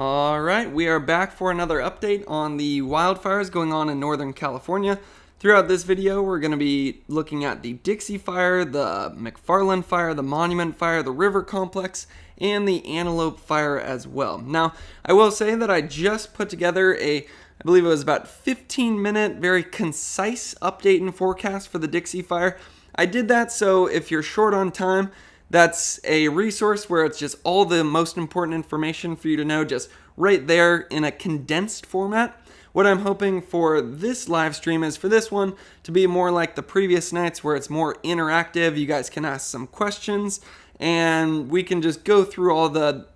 Alright, we are back for another update on the wildfires going on in Northern California. Throughout this video, we're going to be looking at the Dixie Fire, the Mcfarland Fire, the Monument Fire, the River Complex, and the Antelope Fire as well. Now, I will say that I just put together I believe it was about 15-minute, very concise update and forecast for the Dixie Fire. I did that so if you're short on time, that's a resource where it's just all the most important information for you to know just right there in a condensed format. What I'm hoping for this live stream is for this one to be more like the previous nights where it's more interactive. You guys can ask some questions and we can just go through all the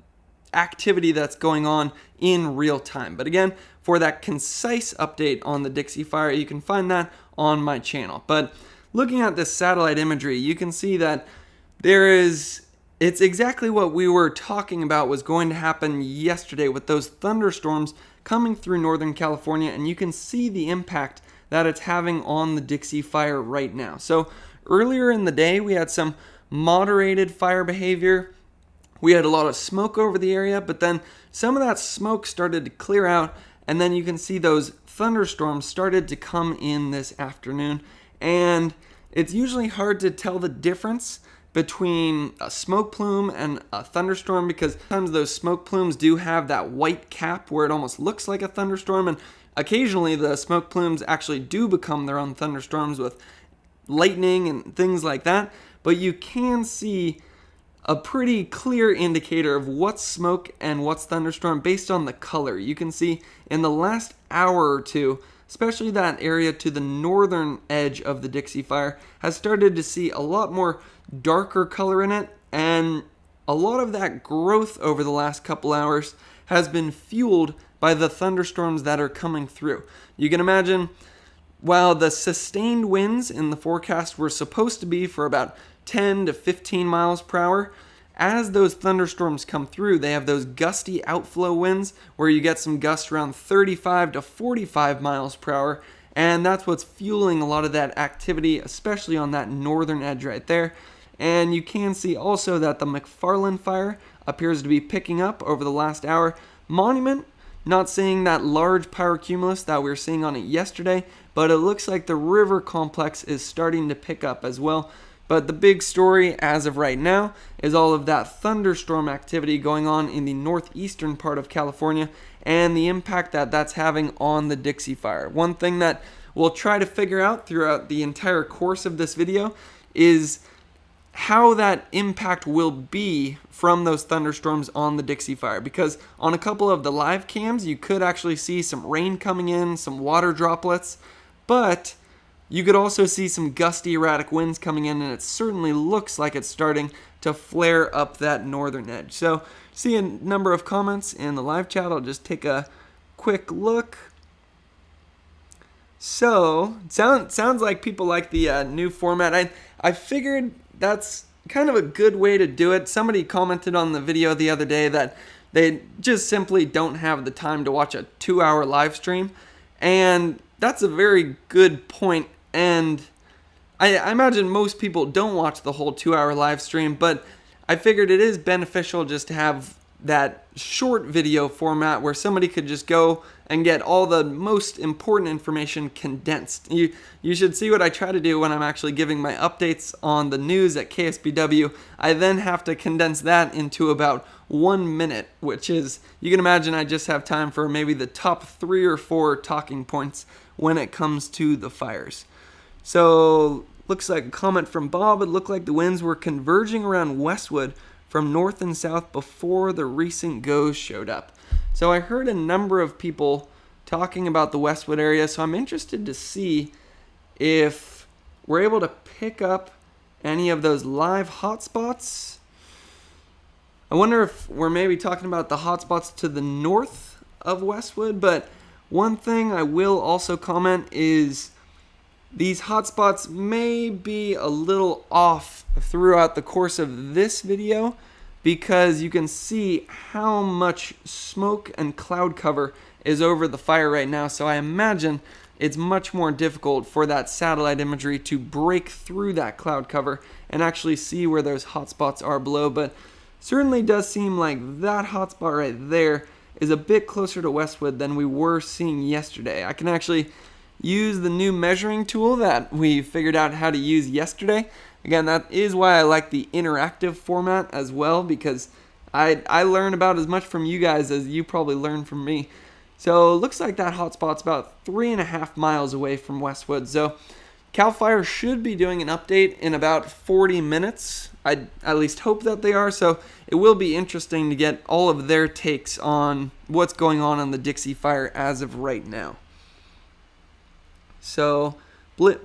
activity that's going on in real time. But again, for that concise update on the Dixie Fire, you can find that on my channel. But looking at this satellite imagery, you can see that it's exactly what we were talking about was going to happen yesterday with those thunderstorms coming through Northern California, and you can see the impact that it's having on the Dixie Fire right now. So earlier in the day, we had some moderated fire behavior. We had a lot of smoke over the area, but then some of that smoke started to clear out, and then you can see those thunderstorms started to come in this afternoon, and it's usually hard to tell the difference between a smoke plume and a thunderstorm because sometimes those smoke plumes do have that white cap where it almost looks like a thunderstorm, and occasionally the smoke plumes actually do become their own thunderstorms with lightning and things like that. But you can see a pretty clear indicator of what's smoke and what's thunderstorm based on the color. You can see in the last hour or two, especially that area to the northern edge of the Dixie Fire, has started to see a lot more darker color in it, and a lot of that growth over the last couple hours has been fueled by the thunderstorms that are coming through. You can imagine, while the sustained winds in the forecast were supposed to be for about 10 to 15 miles per hour, as those thunderstorms come through, they have those gusty outflow winds where you get some gusts around 35 to 45 miles per hour, and that's what's fueling a lot of that activity, especially on that northern edge right there. And you can see also that the Mcfarland Fire appears to be picking up over the last hour. Monument, not seeing that large pyrocumulus that we were seeing on it yesterday, but it looks like the River Complex is starting to pick up as well. But the big story as of right now is all of that thunderstorm activity going on in the northeastern part of California and the impact that that's having on the Dixie Fire. One thing that we'll try to figure out throughout the entire course of this video is how that impact will be from those thunderstorms on the Dixie Fire, because on a couple of the live cams you could actually see some rain coming in, some water droplets, but you could also see some gusty erratic winds coming in, and it certainly looks like it's starting to flare up that northern edge. So see a number of comments in the live chat. I'll just take a quick look. So sounds like people like the new format. I figured that's kind of a good way to do it. Somebody commented on the video the other day that they just simply don't have the time to watch a 2-hour live stream, and that's a very good point. And I imagine most people don't watch the whole 2-hour live stream, but I figured it is beneficial just to have that short video format where somebody could just go and get all the most important information condensed. You should see what I try to do when I'm actually giving my updates on the news at KSBW. I then have to condense that into about 1 minute, which is, you can imagine I just have time for maybe the top 3 or 4 talking points when it comes to the fires. So, looks like a comment from Bob. It looked like the winds were converging around Westwood from north and south before the recent GOES showed up. So I heard a number of people talking about the Westwood area, so I'm interested to see if we're able to pick up any of those live hotspots. I wonder if we're maybe talking about the hotspots to the north of Westwood, but one thing I will also comment is these hotspots may be a little off throughout the course of this video because you can see how much smoke and cloud cover is over the fire right now. So I imagine it's much more difficult for that satellite imagery to break through that cloud cover and actually see where those hotspots are below. But certainly does seem like that hotspot right there is a bit closer to Westwood than we were seeing yesterday. I can actually use the new measuring tool that we figured out how to use yesterday. Again, that is why I like the interactive format as well, because I learn about as much from you guys as you probably learn from me. So it looks like that hotspot's about 3.5 miles away from Westwood. So CAL FIRE should be doing an update in about 40 minutes. I at least hope that they are. So it will be interesting to get all of their takes on what's going on the Dixie Fire as of right now. So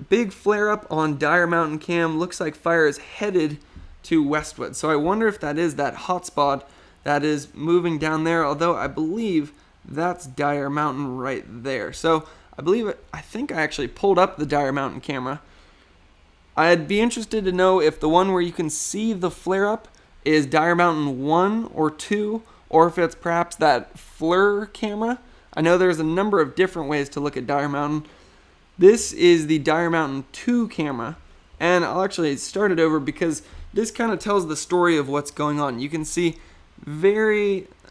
big flare up on Dyer Mountain Cam. Looks like fire is headed to Westwood. So I wonder if that is that hotspot that is moving down there, although I believe that's Dyer Mountain right there. So I think I actually pulled up the Dyer Mountain camera. I'd be interested to know if the one where you can see the flare up is Dyer Mountain 1 or 2, or if it's perhaps that FLIR camera. I know there's a number of different ways to look at Dyer Mountain. This is the Dyer Mountain 2 camera, and I'll actually start it over because this kind of tells the story of what's going on. You can see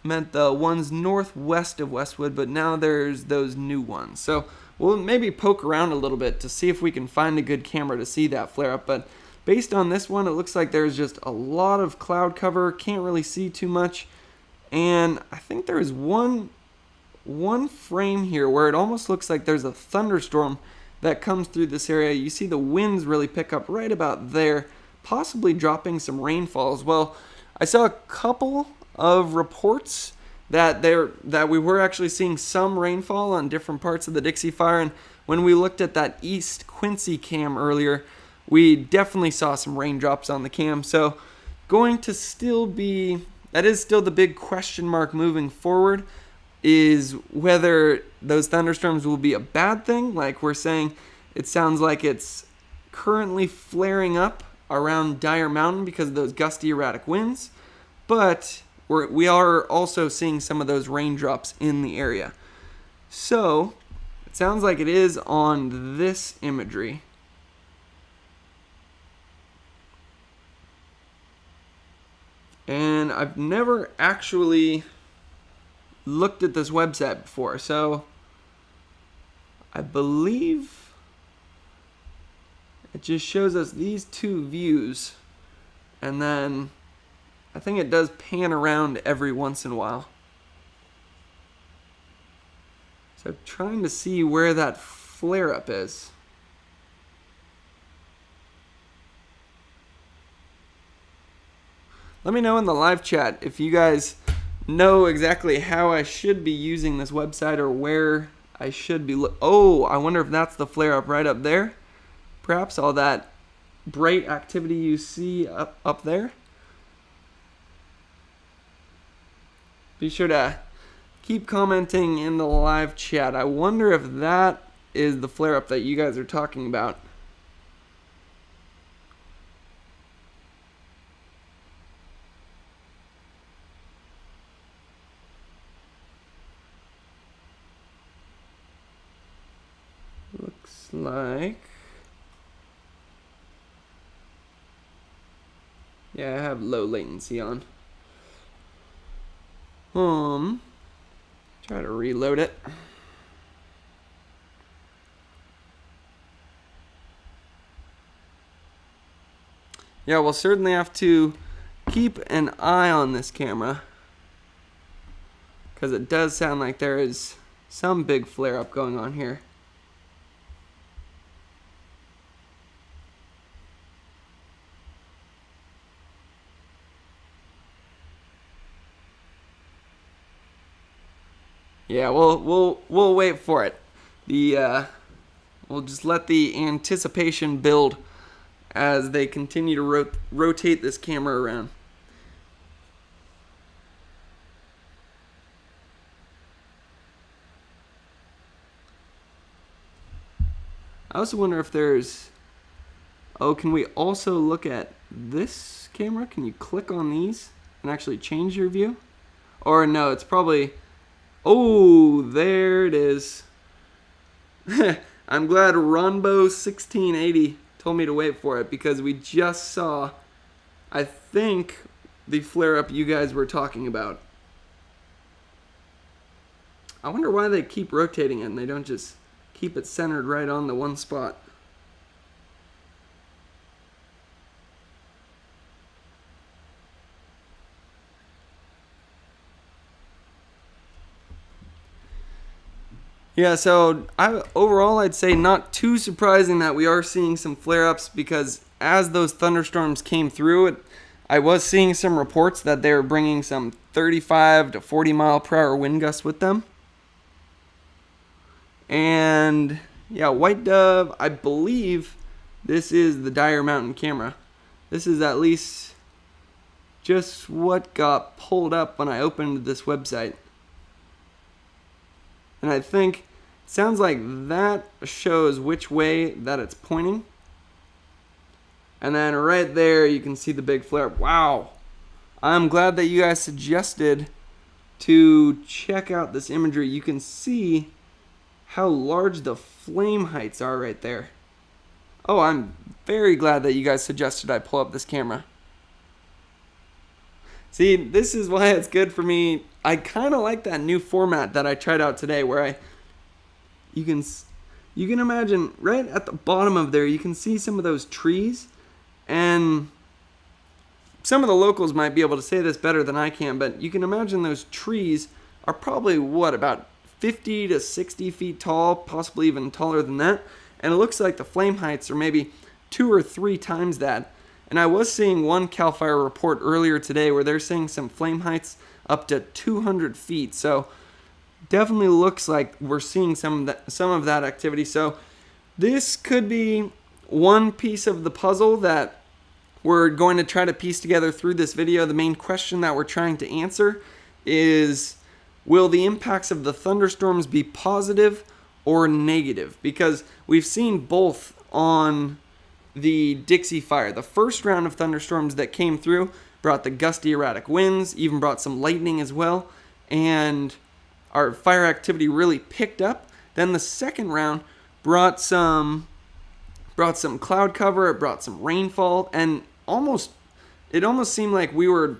meant the ones northwest of Westwood, but now there's those new ones. So we'll maybe poke around a little bit to see if we can find a good camera to see that flare up. But based on this one, it looks like there's just a lot of cloud cover. Can't really see too much. And I think there is one frame here where it almost looks like there's a thunderstorm that comes through this area. You see the winds really pick up right about there, possibly dropping some rainfall as well. I saw a couple of reports that we were actually seeing some rainfall on different parts of the Dixie Fire, and when we looked at that East Quincy cam earlier, we definitely saw some raindrops on the cam. So that is still the big question mark moving forward, is whether those thunderstorms will be a bad thing. Like we're saying, it sounds like it's currently flaring up around Dyer Mountain because of those gusty, erratic winds, but we are also seeing some of those raindrops in the area. So it sounds like it is on this imagery. And I've never actually looked at this website before, so I believe it just shows us these two views, and then I think it does pan around every once in a while. So I'm trying to see where that flare up is. Let me know in the live chat if you guys know exactly how I should be using this website or where I should be. Oh, I wonder if that's the flare up right up there. Perhaps all that bright activity you see up there. Be sure to keep commenting in the live chat. I wonder if that is the flare up that you guys are talking about. Looks like, yeah, I have low latency on. Try to reload it. Yeah, we'll certainly have to keep an eye on this camera, because it does sound like there is some big flare up going on here. Yeah, we'll wait for it. We'll just let the anticipation build as they continue to rotate this camera around. I also wonder if there's... Oh, can we also look at this camera? Can you click on these and actually change your view? Or no, it's probably... Oh, there it is. I'm glad Ronbo1680 told me to wait for it, because we just saw, I think, the flare-up you guys were talking about. I wonder why they keep rotating it and they don't just keep it centered right on the one spot. Yeah, so overall I'd say not too surprising that we are seeing some flare-ups, because as those thunderstorms came through, I was seeing some reports that they were bringing some 35 to 40 mile per hour wind gusts with them. And yeah, White Dove, I believe this is the Dyer Mountain camera. This is at least just what got pulled up when I opened this website. And I think it sounds like that shows which way that it's pointing. And then right there you can see the big flare. Wow. I'm glad that you guys suggested to check out this imagery. You can see how large the flame heights are right there. Oh, I'm very glad that you guys suggested I pull up this camera. See, this is why it's good for me. I kind of like that new format that I tried out today, where you can imagine right at the bottom of there, you can see some of those trees, and some of the locals might be able to say this better than I can, but you can imagine those trees are probably about 50 to 60 feet tall, possibly even taller than that, and it looks like the flame heights are maybe 2 or 3 times that. And I was seeing one CAL FIRE report earlier today where they're saying some flame heights up to 200 feet. So definitely looks like we're seeing some of that activity. So this could be one piece of the puzzle that we're going to try to piece together through this video. The main question that we're trying to answer is, will the impacts of the thunderstorms be positive or negative? Because we've seen both on the Dixie Fire. The first round of thunderstorms that came through brought the gusty erratic winds, even brought some lightning as well, and our fire activity really picked up. Then the second round brought some cloud cover, it brought some rainfall, and it almost seemed like we were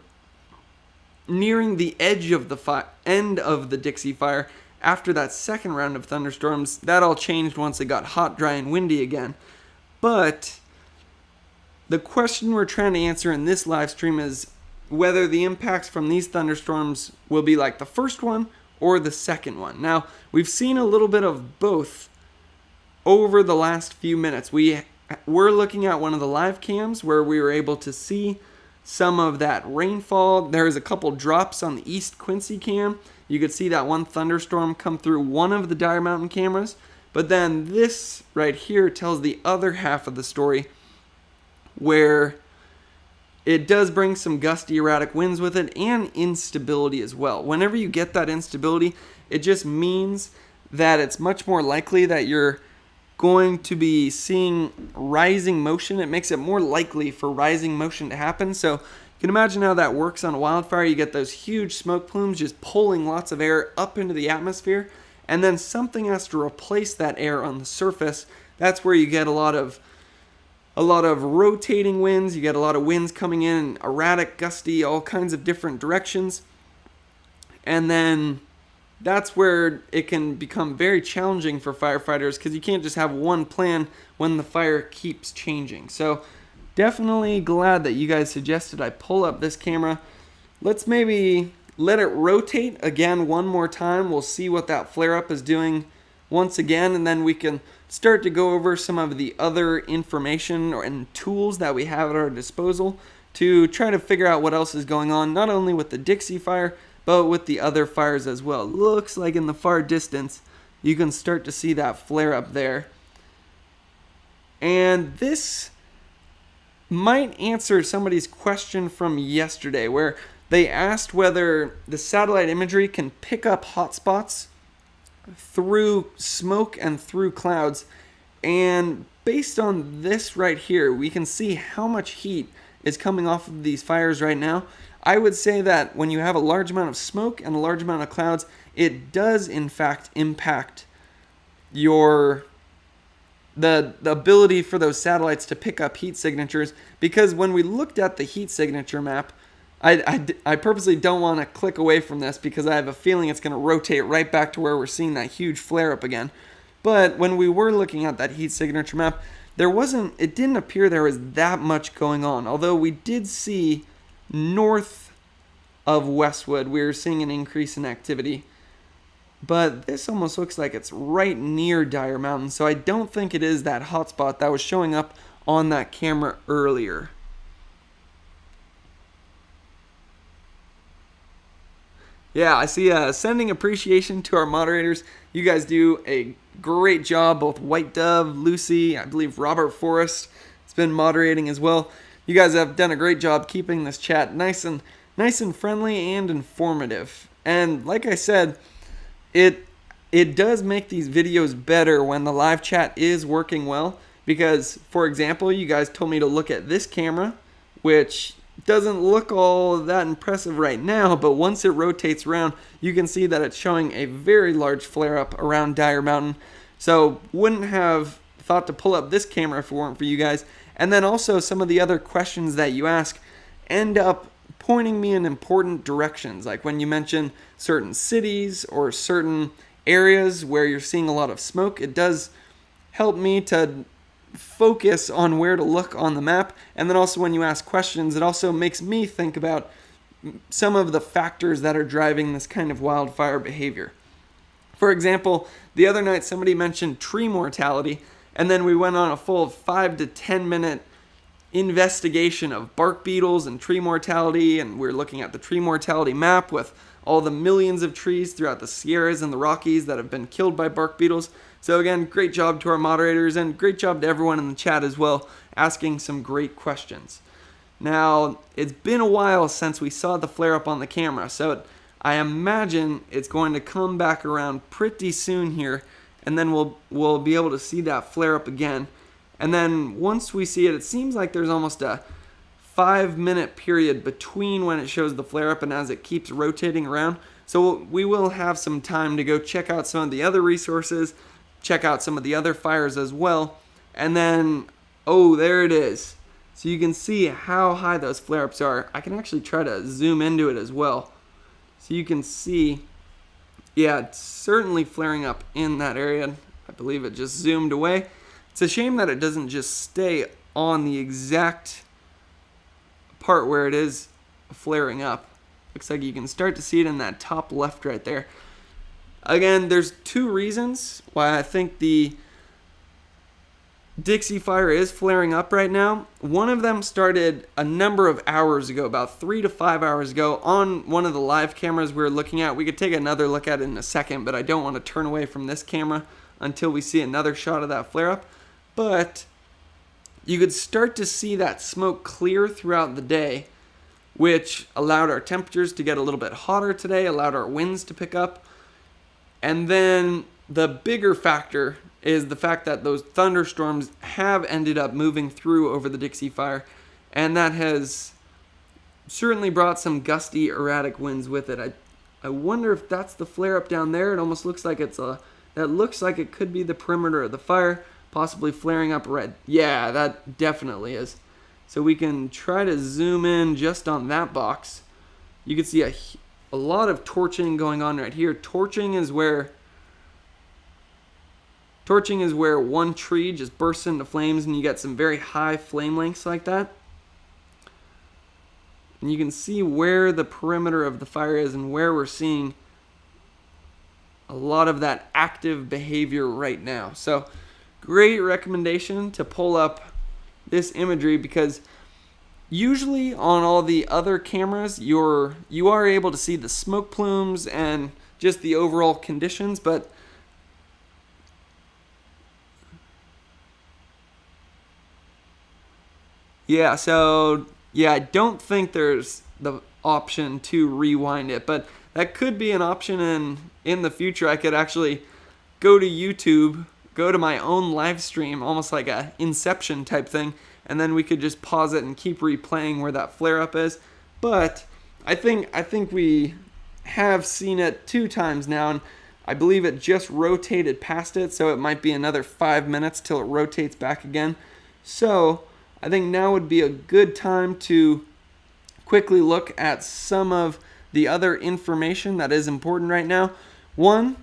nearing the edge of the end of the Dixie Fire. After that second round of thunderstorms, that all changed once it got hot, dry, and windy again. But the question we're trying to answer in this live stream is whether the impacts from these thunderstorms will be like the first one or the second one. Now, we've seen a little bit of both over the last few minutes. We're looking at one of the live cams where we were able to see some of that rainfall. There was a couple drops on the East Quincy cam. You could see that one thunderstorm come through one of the Dyer Mountain cameras. But then this right here tells the other half of the story, where it does bring some gusty erratic winds with it and instability as well. Whenever you get that instability, it just means that it's much more likely that you're going to be seeing rising motion. It makes it more likely for rising motion to happen. So you can imagine how that works on a wildfire. You get those huge smoke plumes just pulling lots of air up into the atmosphere, and then something has to replace that air on the surface. That's where you get a lot of rotating winds. You get a lot of winds coming in, erratic, gusty, all kinds of different directions. And then that's where it can become very challenging for firefighters, because you can't just have one plan when the fire keeps changing. So definitely glad that you guys suggested I pull up this camera. Let's maybe let it rotate again one more time. We'll see what that flare-up is doing once again, and then we can start to go over some of the other information and tools that we have at our disposal to try to figure out what else is going on, not only with the Dixie Fire, but with the other fires as well. Looks like in the far distance, you can start to see that flare-up there. And this might answer somebody's question from yesterday, where they asked whether the satellite imagery can pick up hotspots through smoke and through clouds. And based on this right here, we can see how much heat is coming off of these fires right now. I would say that when you have a large amount of smoke and a large amount of clouds, it does in fact impact the ability for those satellites to pick up heat signatures, because when we looked at the heat signature map, I purposely don't want to click away from this because I have a feeling it's going to rotate right back to where we're seeing that huge flare up again. But when we were looking at that heat signature map, it didn't appear there was that much going on. Although we did see north of Westwood, we were seeing an increase in activity. But this almost looks like it's right near Dyer Mountain, so I don't think it is that hotspot that was showing up on that camera earlier. Yeah, I see sending appreciation to our moderators. You guys do a great job, both White Dove, Lucy, I believe Robert Forrest has been moderating as well. You guys have done a great job keeping this chat nice and friendly and informative. And like I said, it does make these videos better when the live chat is working well. Because, for example, you guys told me to look at this camera, which doesn't look all that impressive right now, but once it rotates around, you can see that it's showing a very large flare-up around Dyer Mountain. So, wouldn't have thought to pull up this camera if it weren't for you guys. And then also some of the other questions that you ask end up pointing me in important directions, like when you mention certain cities or certain areas where you're seeing a lot of smoke. It does help me to focus on where to look on the map. And then also when you ask questions, it also makes me think about some of the factors that are driving this kind of wildfire behavior. For example, the other night somebody mentioned tree mortality, and then we went on a full 5 to 10 minute investigation of bark beetles and tree mortality, and we're looking at the tree mortality map with all the millions of trees throughout the Sierras and the Rockies that have been killed by bark beetles. So again, great job to our moderators and great job to everyone in the chat as well, asking some great questions. Now, it's been a while since we saw the flare up on the camera, so I imagine it's going to come back around pretty soon here, and then we'll be able to see that flare up again. And then once we see it, it seems like there's almost a 5-minute period between when it shows the flare up and as it keeps rotating around. So we will have some time to go check out some of the other resources, check out some of the other fires as well. And then, oh, there it is. So you can see how high those flare-ups are. I can actually try to zoom into it as well. So you can see, yeah, it's certainly flaring up in that area. I believe it just zoomed away. It's a shame that it doesn't just stay on the exact part where it is flaring up. Looks like you can start to see it in that top left right there. Again, there's two reasons why I think the Dixie Fire is flaring up right now. One of them started a number of hours ago, about 3 to 5 hours ago, on one of the live cameras we were looking at. We could take another look at it in a second, but I don't want to turn away from this camera until we see another shot of that flare up. But you could start to see that smoke clear throughout the day, which allowed our temperatures to get a little bit hotter today, allowed our winds to pick up. And then the bigger factor is the fact that those thunderstorms have ended up moving through over the Dixie Fire, and that has certainly brought some gusty, erratic winds with it. I wonder if that's the flare up down there. It almost looks like that looks like it could be the perimeter of the fire, possibly flaring up red. Yeah, that definitely is. So we can try to zoom in just on that box. You can see a lot of torching going on right here. Torching is where one tree just bursts into flames and you get some very high flame lengths like that. And you can see where the perimeter of the fire is and where we're seeing a lot of that active behavior right now. So great recommendation to pull up this imagery, because usually on all the other cameras you are able to see the smoke plumes and just the overall conditions, but yeah, so yeah, I don't think there's the option to rewind it, but that could be an option in the future. I could actually go to YouTube, go to my own live stream, almost like a Inception type thing, and then we could just pause it and keep replaying where that flare up is. But I think we have seen it 2 times now, and I believe it just rotated past it, so it might be another 5 minutes till it rotates back again. So I think now would be a good time to quickly look at some of the other information that is important right now. One,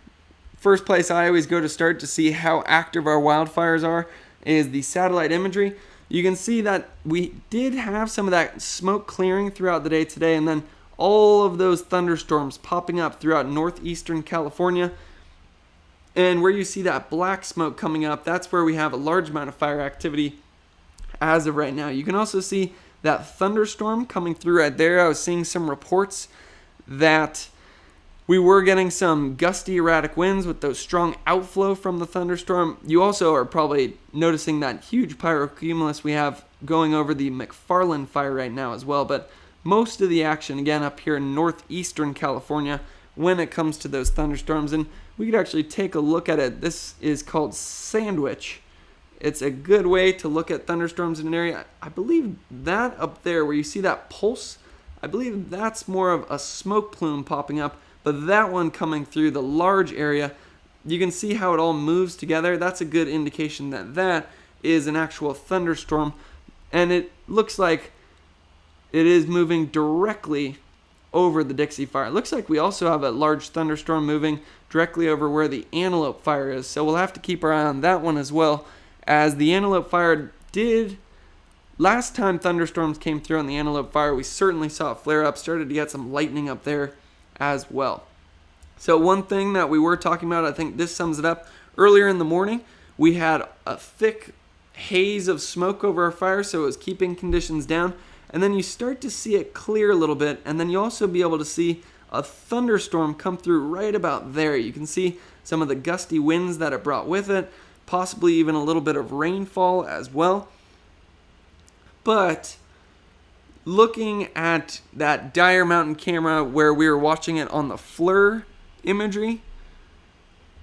first place I always go to start to see how active our wildfires are is the satellite imagery. You can see that we did have some of that smoke clearing throughout the day today, and then all of those thunderstorms popping up throughout northeastern California. And where you see that black smoke coming up, that's where we have a large amount of fire activity as of right now. You can also see that thunderstorm coming through right there. I was seeing some reports that we were getting some gusty, erratic winds with those strong outflow from the thunderstorm. You also are probably noticing that huge pyrocumulus we have going over the Mcfarland Fire right now as well. But most of the action, again, up here in northeastern California when it comes to those thunderstorms. And we could actually take a look at it. This is called Sandwich. It's a good way to look at thunderstorms in an area. I believe that up there where you see that pulse, I believe that's more of a smoke plume popping up, but that one coming through the large area, you can see how it all moves together. That's a good indication that that is an actual thunderstorm, and it looks like it is moving directly over the Dixie Fire. It looks like we also have a large thunderstorm moving directly over where the Antelope Fire is, so we'll have to keep our eye on that one as well, as the Antelope Fire did. Last time thunderstorms came through on the Antelope Fire, we certainly saw it flare up, started to get some lightning up there as well. So one thing that we were talking about, I think this sums it up, earlier in the morning, we had a thick haze of smoke over our fire, so it was keeping conditions down, and then you start to see it clear a little bit, and then you also be able to see a thunderstorm come through right about there. You can see some of the gusty winds that it brought with it, possibly even a little bit of rainfall as well. But looking at that Dire Mountain camera where we were watching it on the FLIR imagery,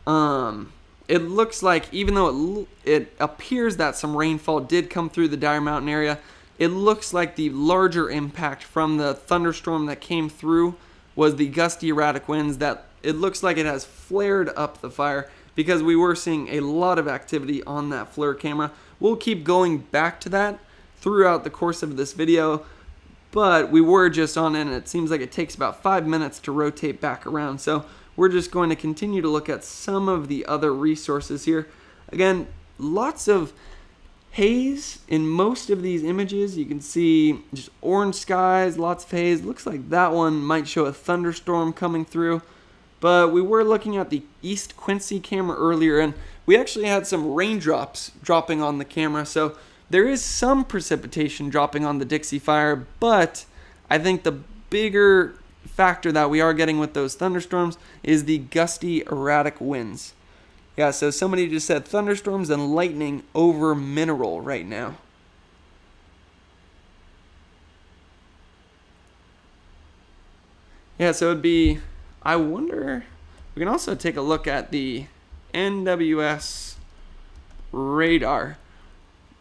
it looks like, even though it appears that some rainfall did come through the Dire Mountain area, it looks like the larger impact from the thunderstorm that came through was the gusty, erratic winds that it looks like it has flared up the fire, because we were seeing a lot of activity on that FLIR camera. We'll keep going back to that throughout the course of this video, but we were just on it, and it seems like it takes about 5 minutes to rotate back around. So we're just going to continue to look at some of the other resources here. Again, lots of haze in most of these images. You can see just orange skies, lots of haze. Looks like that one might show a thunderstorm coming through. But we were looking at the East Quincy camera earlier, and we actually had some raindrops dropping on the camera. So there is some precipitation dropping on the Dixie Fire, but I think the bigger factor that we are getting with those thunderstorms is the gusty, erratic winds. Yeah, so somebody just said thunderstorms and lightning over Mineral right now. Yeah, so it'd be, I wonder, we can also take a look at the NWS radar.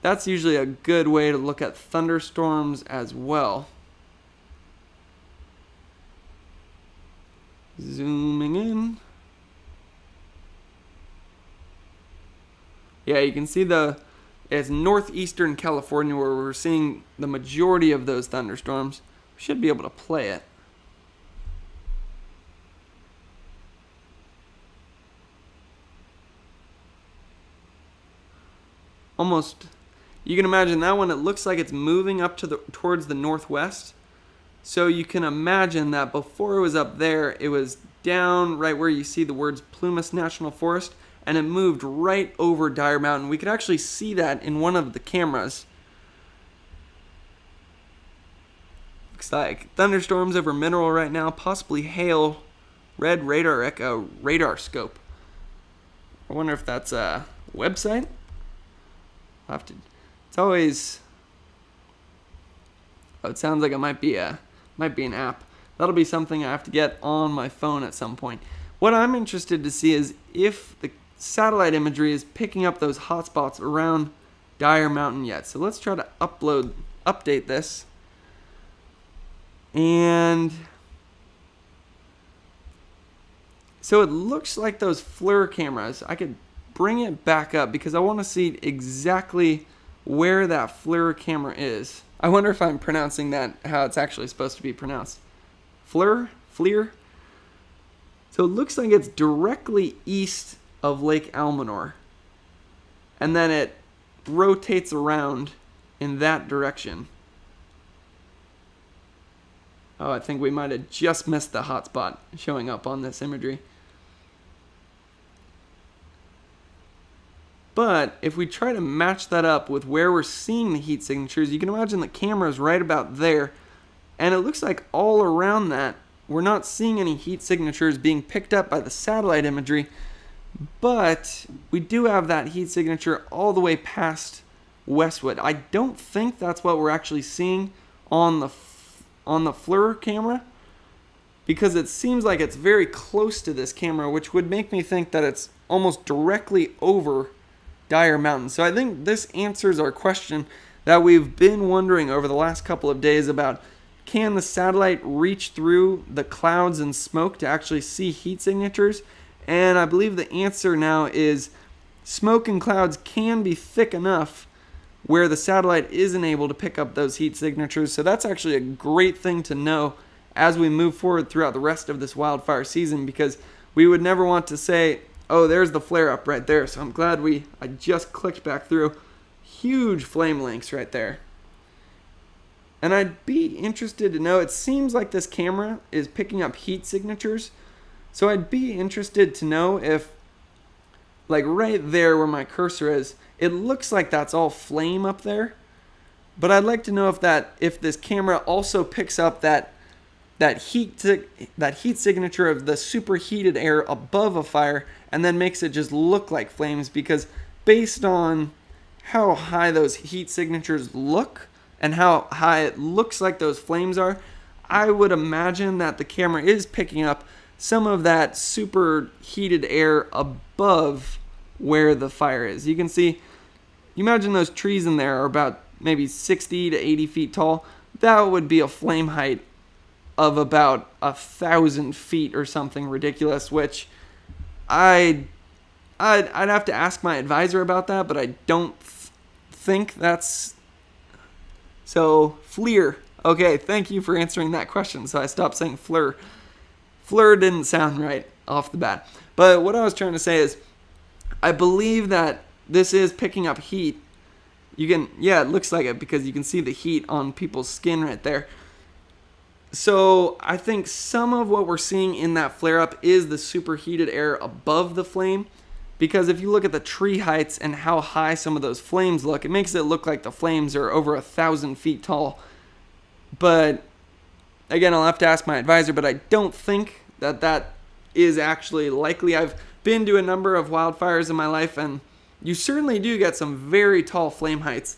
That's usually a good way to look at thunderstorms as well. Zooming in. Yeah, you can see it's northeastern California where we're seeing the majority of those thunderstorms. We should be able to play it. Almost, you can imagine that one, it looks like it's moving up to towards the northwest. So you can imagine that before it was up there, it was down right where you see the words Plumas National Forest, and it moved right over Dire Mountain. We could actually see that in one of the cameras. Looks like thunderstorms over Mineral right now, possibly hail, red radar echo, radar scope. I wonder if that's a website? I'll have to, it's always, oh, it sounds like it might be an app. That'll be something I have to get on my phone at some point. What I'm interested to see is if the satellite imagery is picking up those hotspots around Dire Mountain yet. So let's try to update this. And so it looks like those FLIR cameras, I could bring it back up because I want to see exactly where that FLIR camera is. I wonder if I'm pronouncing that how it's actually supposed to be pronounced. Fleer. So it looks like it's directly east of Lake Almanor. And then it rotates around in that direction. Oh, I think we might have just missed the hotspot showing up on this imagery. But if we try to match that up with where we're seeing the heat signatures, you can imagine the camera is right about there. And it looks like all around that, we're not seeing any heat signatures being picked up by the satellite imagery. But we do have that heat signature all the way past Westwood. I don't think that's what we're actually seeing on the FLIR camera, because it seems like it's very close to this camera, which would make me think that it's almost directly over Dyer Mountain. So I think this answers our question that we've been wondering over the last couple of days about, can the satellite reach through the clouds and smoke to actually see heat signatures? And I believe the answer now is smoke and clouds can be thick enough where the satellite isn't able to pick up those heat signatures. So that's actually a great thing to know as we move forward throughout the rest of this wildfire season, because we would never want to say, oh, there's the flare up right there. So I'm glad I just clicked back through. Huge flame lengths right there. And I'd be interested to know, it seems like this camera is picking up heat signatures. So I'd be interested to know if, like right there where my cursor is, it looks like that's all flame up there. But I'd like to know if this camera also picks up that heat signature of the superheated air above a fire and then makes it just look like flames, because based on how high those heat signatures look and how high it looks like those flames are, I would imagine that the camera is picking up some of that superheated air above where the fire is. You can see, you imagine those trees in there are about maybe 60 to 80 feet tall. That would be a flame height of about 1,000 feet or something ridiculous, which I'd have to ask my advisor about that, but I don't think that's... So, FLIR. Okay, thank you for answering that question. So I stopped saying FLIR. FLIR didn't sound right off the bat. But what I was trying to say is, I believe that this is picking up heat. It looks like it because you can see the heat on people's skin right there. So I think some of what we're seeing in that flare-up is the superheated air above the flame, because if you look at the tree heights and how high some of those flames look, it makes it look like the flames are over 1,000 feet tall. But again, I'll have to ask my advisor, but I don't think that is actually likely. I've been to a number of wildfires in my life, and you certainly do get some very tall flame heights,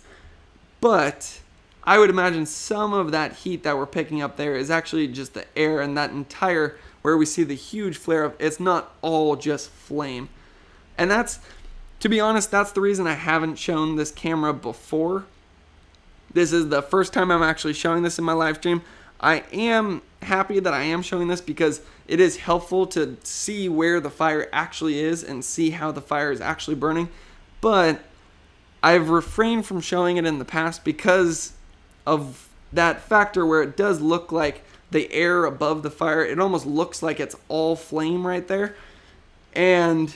but I would imagine some of that heat that we're picking up there is actually just the air, and that entire, where we see the huge flare up, it's not all just flame. And that's, to be honest, that's the reason I haven't shown this camera before. This is the first time I'm actually showing this in my live stream. I am happy that I am showing this because it is helpful to see where the fire actually is and see how the fire is actually burning. But I've refrained from showing it in the past because of that factor where it does look like the air above the fire, it almost looks like it's all flame right there. And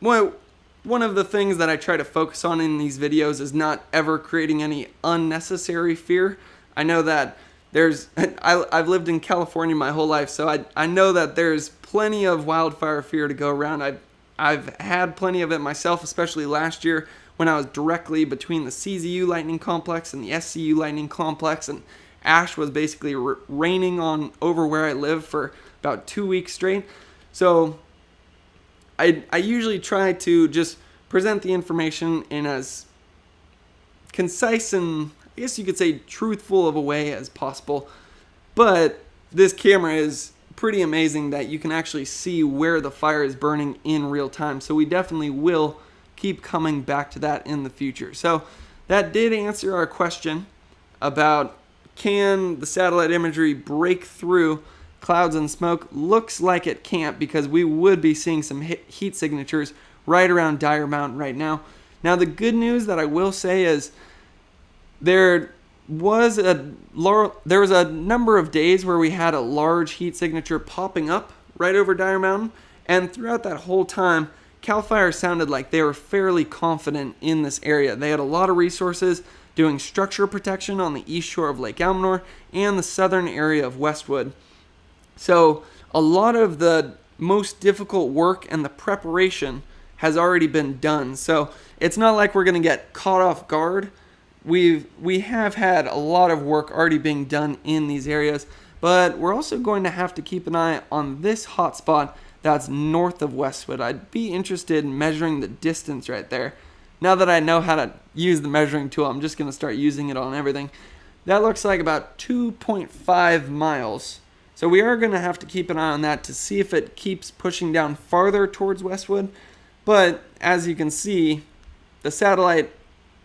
one of the things that I try to focus on in these videos is not ever creating any unnecessary fear. I know that I've lived in California my whole life, so I know that there's plenty of wildfire fear to go around. I've had plenty of it myself, especially last year when I was directly between the CZU lightning complex and the SCU lightning complex, and ash was basically raining on over where I live for about 2 weeks straight. So I usually try to just present the information in as concise and, I guess you could say, truthful of a way as possible. But this camera is pretty amazing that you can actually see where the fire is burning in real time. So we definitely will keep coming back to that in the future. So that did answer our question about, can the satellite imagery break through clouds and smoke? Looks like it can't, because we would be seeing some heat signatures right around Dyer Mountain right now. Now the good news that I will say is there there was a number of days where we had a large heat signature popping up right over Dire Mountain, and throughout that whole time, CAL FIRE sounded like they were fairly confident in this area. They had a lot of resources doing structure protection on the east shore of Lake Almanor and the southern area of Westwood. So a lot of the most difficult work and the preparation has already been done. So it's not like we're going to get caught off guard. We have had a lot of work already being done in these areas, but we're also going to have to keep an eye on this hotspot that's north of Westwood. I'd be interested in measuring the distance right there. Now that I know how to use the measuring tool, I'm just going to start using it on everything. That looks like about 2.5 miles. So we are going to have to keep an eye on that to see if it keeps pushing down farther towards Westwood. But as you can see, the satellite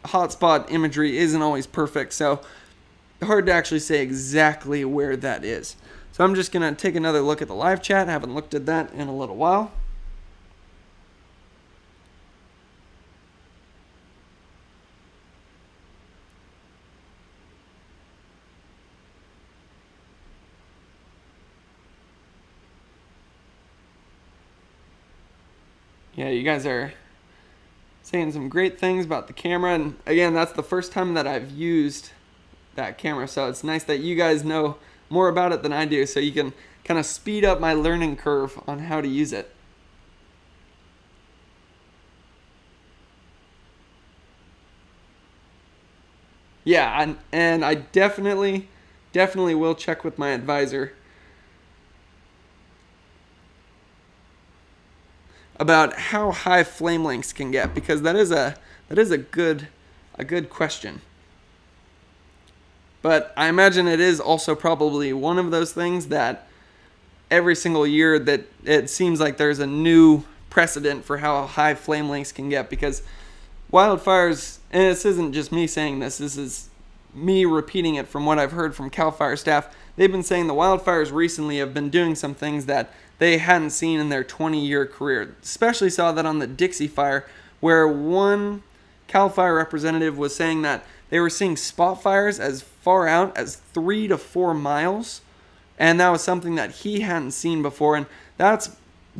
hotspot imagery isn't always perfect, so hard to actually say exactly where that is. So I'm just going to take another look at the live chat. I haven't looked at that in a little while. Yeah, you guys are saying some great things about the camera, and again, that's the first time that I've used that camera, so it's nice that you guys know more about it than I do, so you can kind of speed up my learning curve on how to use it. Yeah, and I definitely will check with my advisor about how high flame lengths can get, because that is a good question. But I imagine it is also probably one of those things that every single year that it seems like there's a new precedent for how high flame lengths can get, because wildfires, and this isn't just me saying this is me repeating it from what I've heard from CAL FIRE staff. They've been saying the wildfires recently have been doing some things that they hadn't seen in their 20-year career. Especially saw that on the Dixie Fire, where one CAL FIRE representative was saying that they were seeing spot fires as far out as 3 to 4 miles, and that was something that he hadn't seen before, and that's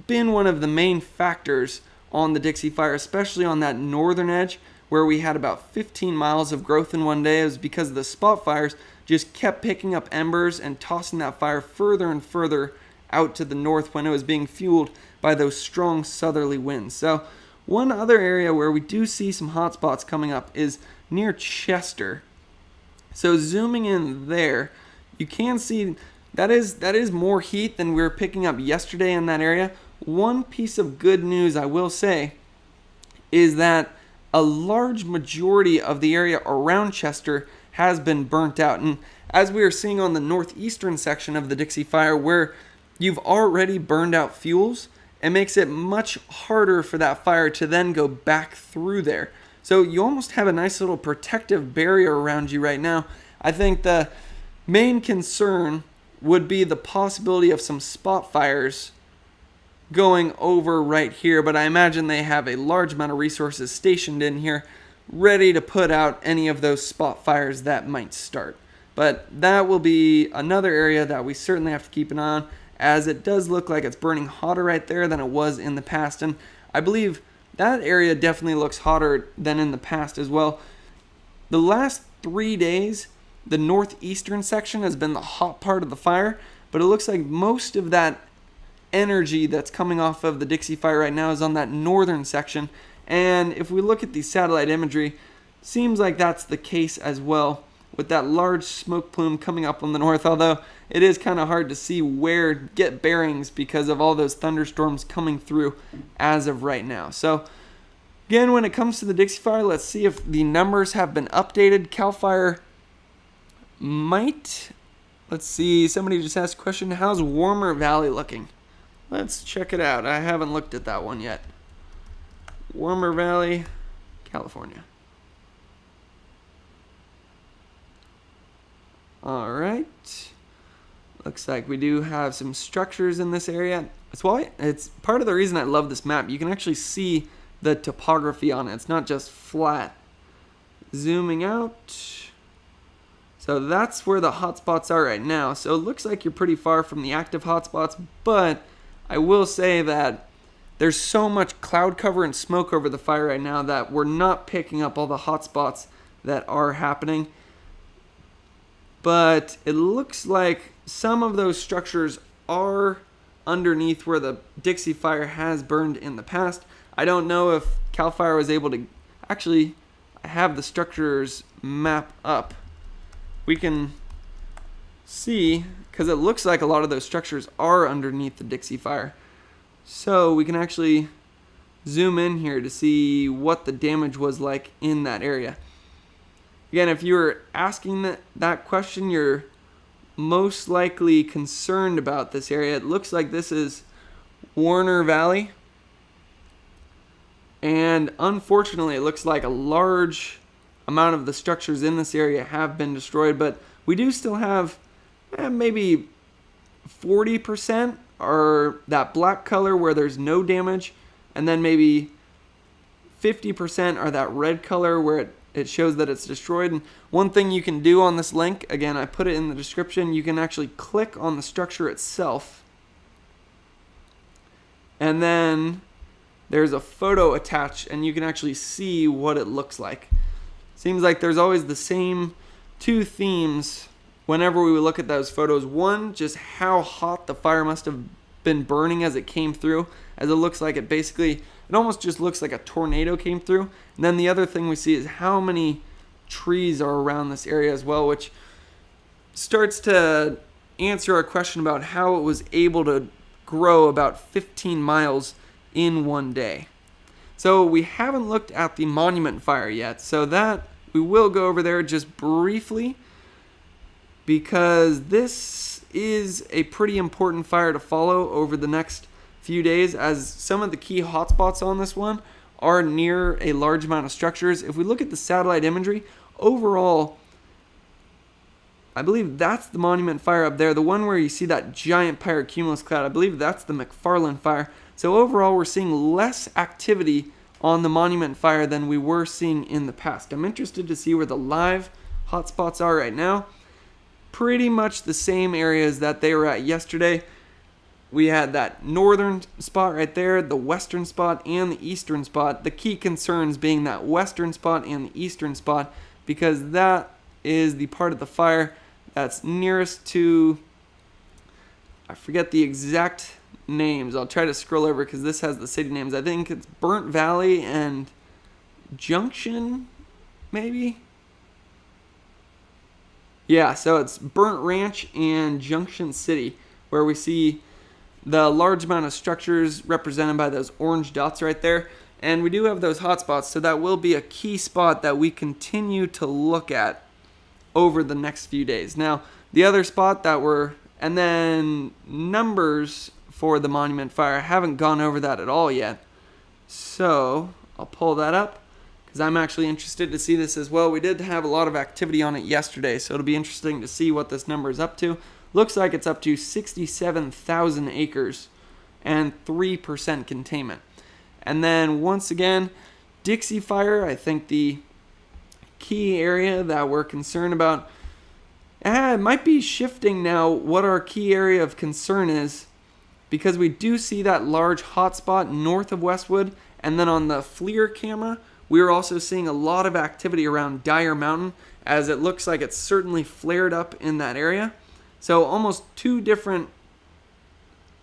been one of the main factors on the Dixie Fire, especially on that northern edge where we had about 15 miles of growth in one day. It was because the spot fires just kept picking up embers and tossing that fire further and further out to the north when it was being fueled by those strong southerly winds. So one other area where we do see some hot spots coming up is near Chester. So zooming in there, you can see that is more heat than we were picking up yesterday in that area. One piece of good news I will say is that a large majority of the area around Chester has been burnt out. And as we are seeing on the northeastern section of the Dixie Fire, where you've already burned out fuels, it makes it much harder for that fire to then go back through there. So you almost have a nice little protective barrier around you right now. I think the main concern would be the possibility of some spot fires going over right here, but I imagine they have a large amount of resources stationed in here ready to put out any of those spot fires that might start. But that will be another area that we certainly have to keep an eye on, as it does look like it's burning hotter right there than it was in the past, and I believe that area definitely looks hotter than in the past as well. The last 3 days, the northeastern section has been the hot part of the fire, but it looks like most of that energy that's coming off of the Dixie Fire right now is on that northern section, and if we look at the satellite imagery, seems like that's the case as well, with that large smoke plume coming up on the north, although it is kind of hard to see where to get bearings because of all those thunderstorms coming through as of right now. So again, when it comes to the Dixie Fire, let's see if the numbers have been updated. CAL FIRE might, let's see, somebody just asked a question, how's Warmer Valley looking? Let's check it out. I haven't looked at that one yet. Warmer Valley, California. All right. Looks like we do have some structures in this area. It's part of the reason I love this map. You can actually see the topography on it. It's not just flat. Zooming out. So that's where the hotspots are right now. So it looks like you're pretty far from the active hotspots, but I will say that there's so much cloud cover and smoke over the fire right now that we're not picking up all the hotspots that are happening. But it looks like some of those structures are underneath where the Dixie Fire has burned in the past. I don't know if CAL FIRE was able to actually have the structures map up. We can see, because it looks like a lot of those structures are underneath the Dixie Fire. So we can actually zoom in here to see what the damage was like in that area. Again, if you were asking that question, you're most likely concerned about this area. It looks like this is Warner Valley. And unfortunately, it looks like a large amount of the structures in this area have been destroyed, but we do still have maybe 40% are that black color where there's no damage, and then maybe 50% are that red color where it shows that it's destroyed. And one thing you can do on this link, again, I put it in the description, you can actually click on the structure itself, and then there's a photo attached, and you can actually see what it looks like. Seems like there's always the same two themes whenever we look at those photos. One, just how hot the fire must have been burning as it came through, as it looks like it almost just looks like a tornado came through. And then the other thing we see is how many trees are around this area as well, which starts to answer our question about how it was able to grow about 15 miles in one day. So we haven't looked at the Monument Fire yet, so that we will go over there just briefly, because this is a pretty important fire to follow over the next few days, as some of the key hotspots on this one are near a large amount of structures. If we look at the satellite imagery, overall, I believe that's the Monument Fire up there, the one where you see that giant pyrocumulus cloud. I believe that's the Mcfarland Fire. So overall, we're seeing less activity on the Monument Fire than we were seeing in the past. I'm interested to see where the live hotspots are right now. Pretty much the same areas that they were at yesterday. We had that northern spot right there, the western spot, and the eastern spot. The key concerns being that western spot and the eastern spot, because that is the part of the fire that's nearest to, I forget the exact names. I'll try to scroll over because this has the city names. I think it's Burnt Valley and Junction, maybe? Yeah, so it's Burnt Ranch and Junction City, where we see the large amount of structures represented by those orange dots right there. And we do have those hotspots, so that will be a key spot that we continue to look at over the next few days. Now, the other spot that and then numbers for the Monument Fire, I haven't gone over that at all yet. So I'll pull that up because I'm actually interested to see this as well. We did have a lot of activity on it yesterday, so it'll be interesting to see what this number is up to. Looks like it's up to 67,000 acres and 3% containment. And then once again, Dixie Fire, I think the key area that we're concerned about, it might be shifting now what our key area of concern is, because we do see that large hotspot north of Westwood, and then on the FLIR camera, we're also seeing a lot of activity around Dyer Mountain, as it looks like it's certainly flared up in that area. So almost two different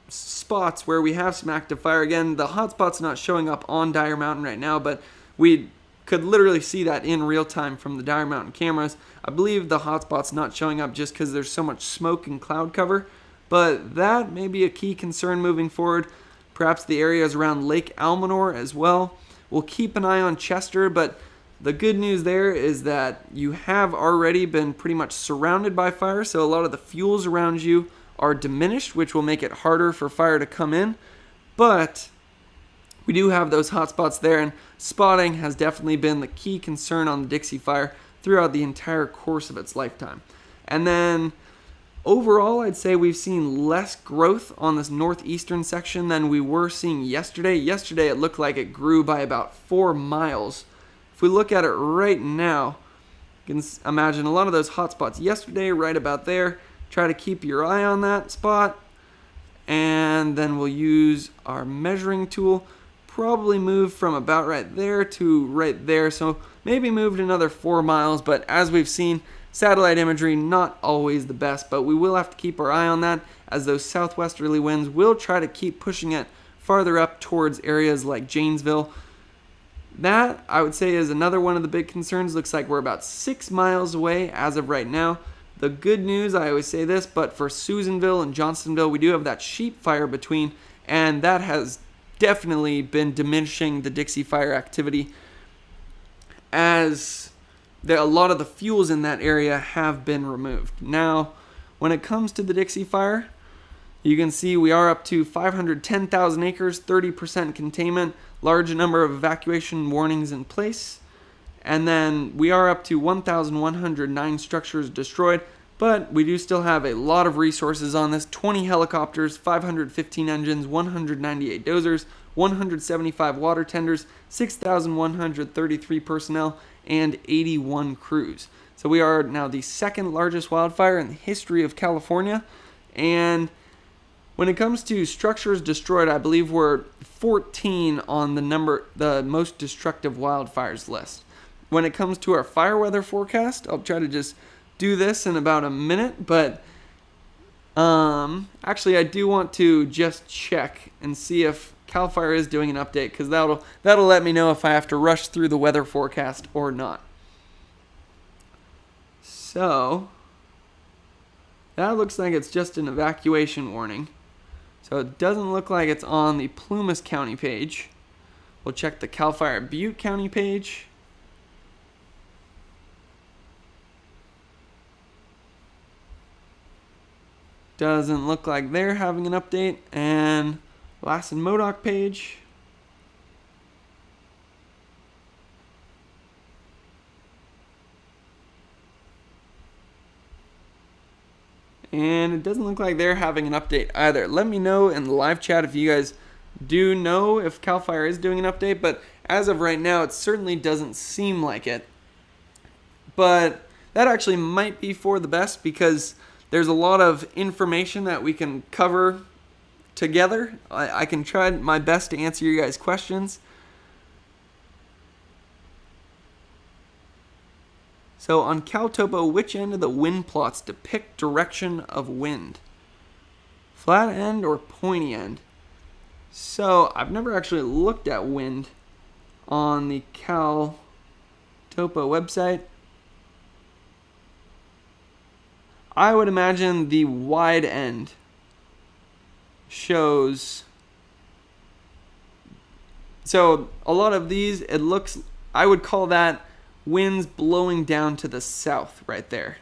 spots where we have some active fire. Again, the hotspot's not showing up on Dyer Mountain right now, but we could literally see that in real time from the Dyer Mountain cameras. I believe the hotspot's not showing up just because there's so much smoke and cloud cover, but that may be a key concern moving forward. Perhaps the areas around Lake Almanor as well. We'll keep an eye on Chester, but the good news there is that you have already been pretty much surrounded by fire, so a lot of the fuels around you are diminished, which will make it harder for fire to come in. But we do have those hotspots there, and spotting has definitely been the key concern on the Dixie Fire throughout the entire course of its lifetime. And then overall, I'd say we've seen less growth on this northeastern section than we were seeing yesterday. Yesterday, it looked like it grew by about 4 miles. If we look at it right now, You can imagine a lot of those hot spots yesterday right about there. Try to keep your eye on that spot. And then we'll use our measuring tool. Probably move from about right there to right there. So maybe moved another 4 miles. But as we've seen, satellite imagery not always the best. But we will have to keep our eye on that, as those southwesterly winds will try to keep pushing it farther up towards areas like Janesville. That, I would say, is another one of the big concerns. Looks like we're about 6 miles away as of right now. The good news, I always say this, but for Susanville and Johnstonville, we do have that sheep fire between, and that has definitely been diminishing the Dixie Fire activity, as a lot of the fuels in that area have been removed. Now, when it comes to the Dixie Fire, you can see we are up to 510,000 acres, 30% containment, large number of evacuation warnings in place. And then we are up to 1,109 structures destroyed, but we do still have a lot of resources on this. 20 helicopters, 515 engines, 198 dozers, 175 water tenders, 6,133 personnel, and 81 crews. So we are now the second largest wildfire in the history of California. And when it comes to structures destroyed, I believe we're 14 on the most destructive wildfires list. When it comes to our fire weather forecast, I'll try to just do this in about a minute, but actually I do want to just check and see if CAL FIRE is doing an update, because that'll let me know if I have to rush through the weather forecast or not. So that looks like it's just an evacuation warning. So it doesn't look like it's on the Plumas County page. We'll check the CAL FIRE Butte County page. Doesn't look like they're having an update. And Lassen Modoc page. And it doesn't look like they're having an update either. Let me know in the live chat if you guys do know if CAL FIRE is doing an update. But as of right now, it certainly doesn't seem like it. But that actually might be for the best, because there's a lot of information that we can cover together. I can try my best to answer your guys' questions. So on CalTopo, which end of the wind plots depict direction of wind? Flat end or pointy end? So I've never actually looked at wind on the CalTopo website. I would imagine the wide end shows. So a lot of these, it looks, I would call that winds blowing down to the south right there.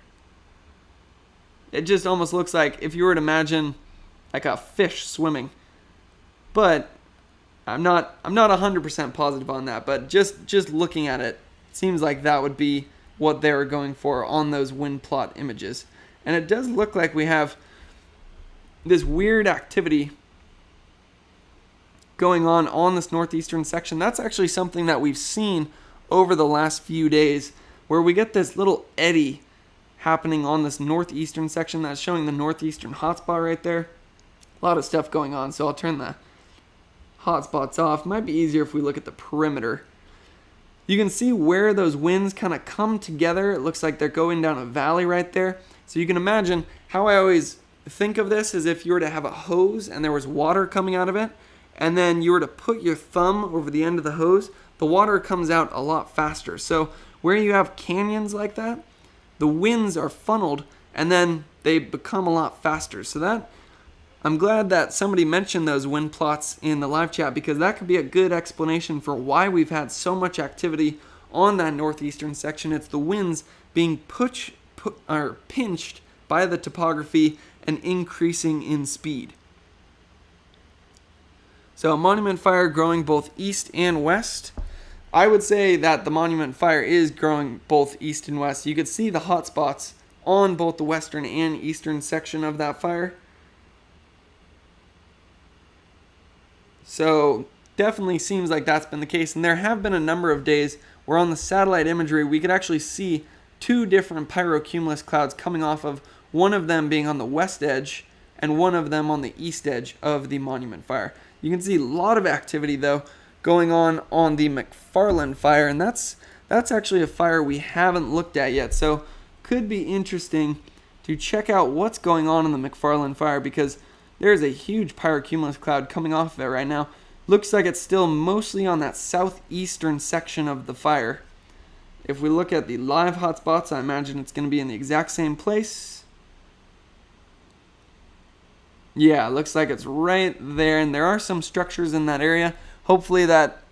It just almost looks like if you were to imagine like a fish swimming. But I'm not 100% positive on that, but just looking at it, seems like that would be what they were going for on those wind plot images. And it does look like we have this weird activity going on this northeastern section. That's actually something that we've seen over the last few days, where we get this little eddy happening on this northeastern section. That's showing the northeastern hotspot right there. A lot of stuff going on, so I'll turn the hotspots off. Might be easier if we look at the perimeter. You can see where those winds kind of come together. It looks like they're going down a valley right there. So you can imagine how I always think of this as if you were to have a hose and there was water coming out of it, and then you were to put your thumb over the end of the hose, the water comes out a lot faster. So where you have canyons like that, the winds are funneled and then they become a lot faster. So that, I'm glad that somebody mentioned those wind plots in the live chat, because that could be a good explanation for why we've had so much activity on that northeastern section. It's the winds being pinched by the topography and increasing in speed. So Monument Fire growing both east and west. I would say that the Monument Fire is growing both east and west. You could see the hot spots on both the western and eastern section of that fire. So definitely seems like that's been the case. And there have been a number of days where on the satellite imagery we could actually see two different pyrocumulus clouds coming off of, one of them being on the west edge and one of them on the east edge of the Monument Fire. You can see a lot of activity though going on the Mcfarland Fire, and that's actually a fire we haven't looked at yet, so could be interesting to check out what's going on in the Mcfarland Fire, because there's a huge pyrocumulus cloud coming off of it right now. Looks like it's still mostly on that southeastern section of the fire. If we look at the live hotspots, I imagine it's going to be in the exact same place. Yeah, looks like it's right there, and there are some structures in that area. Hopefully that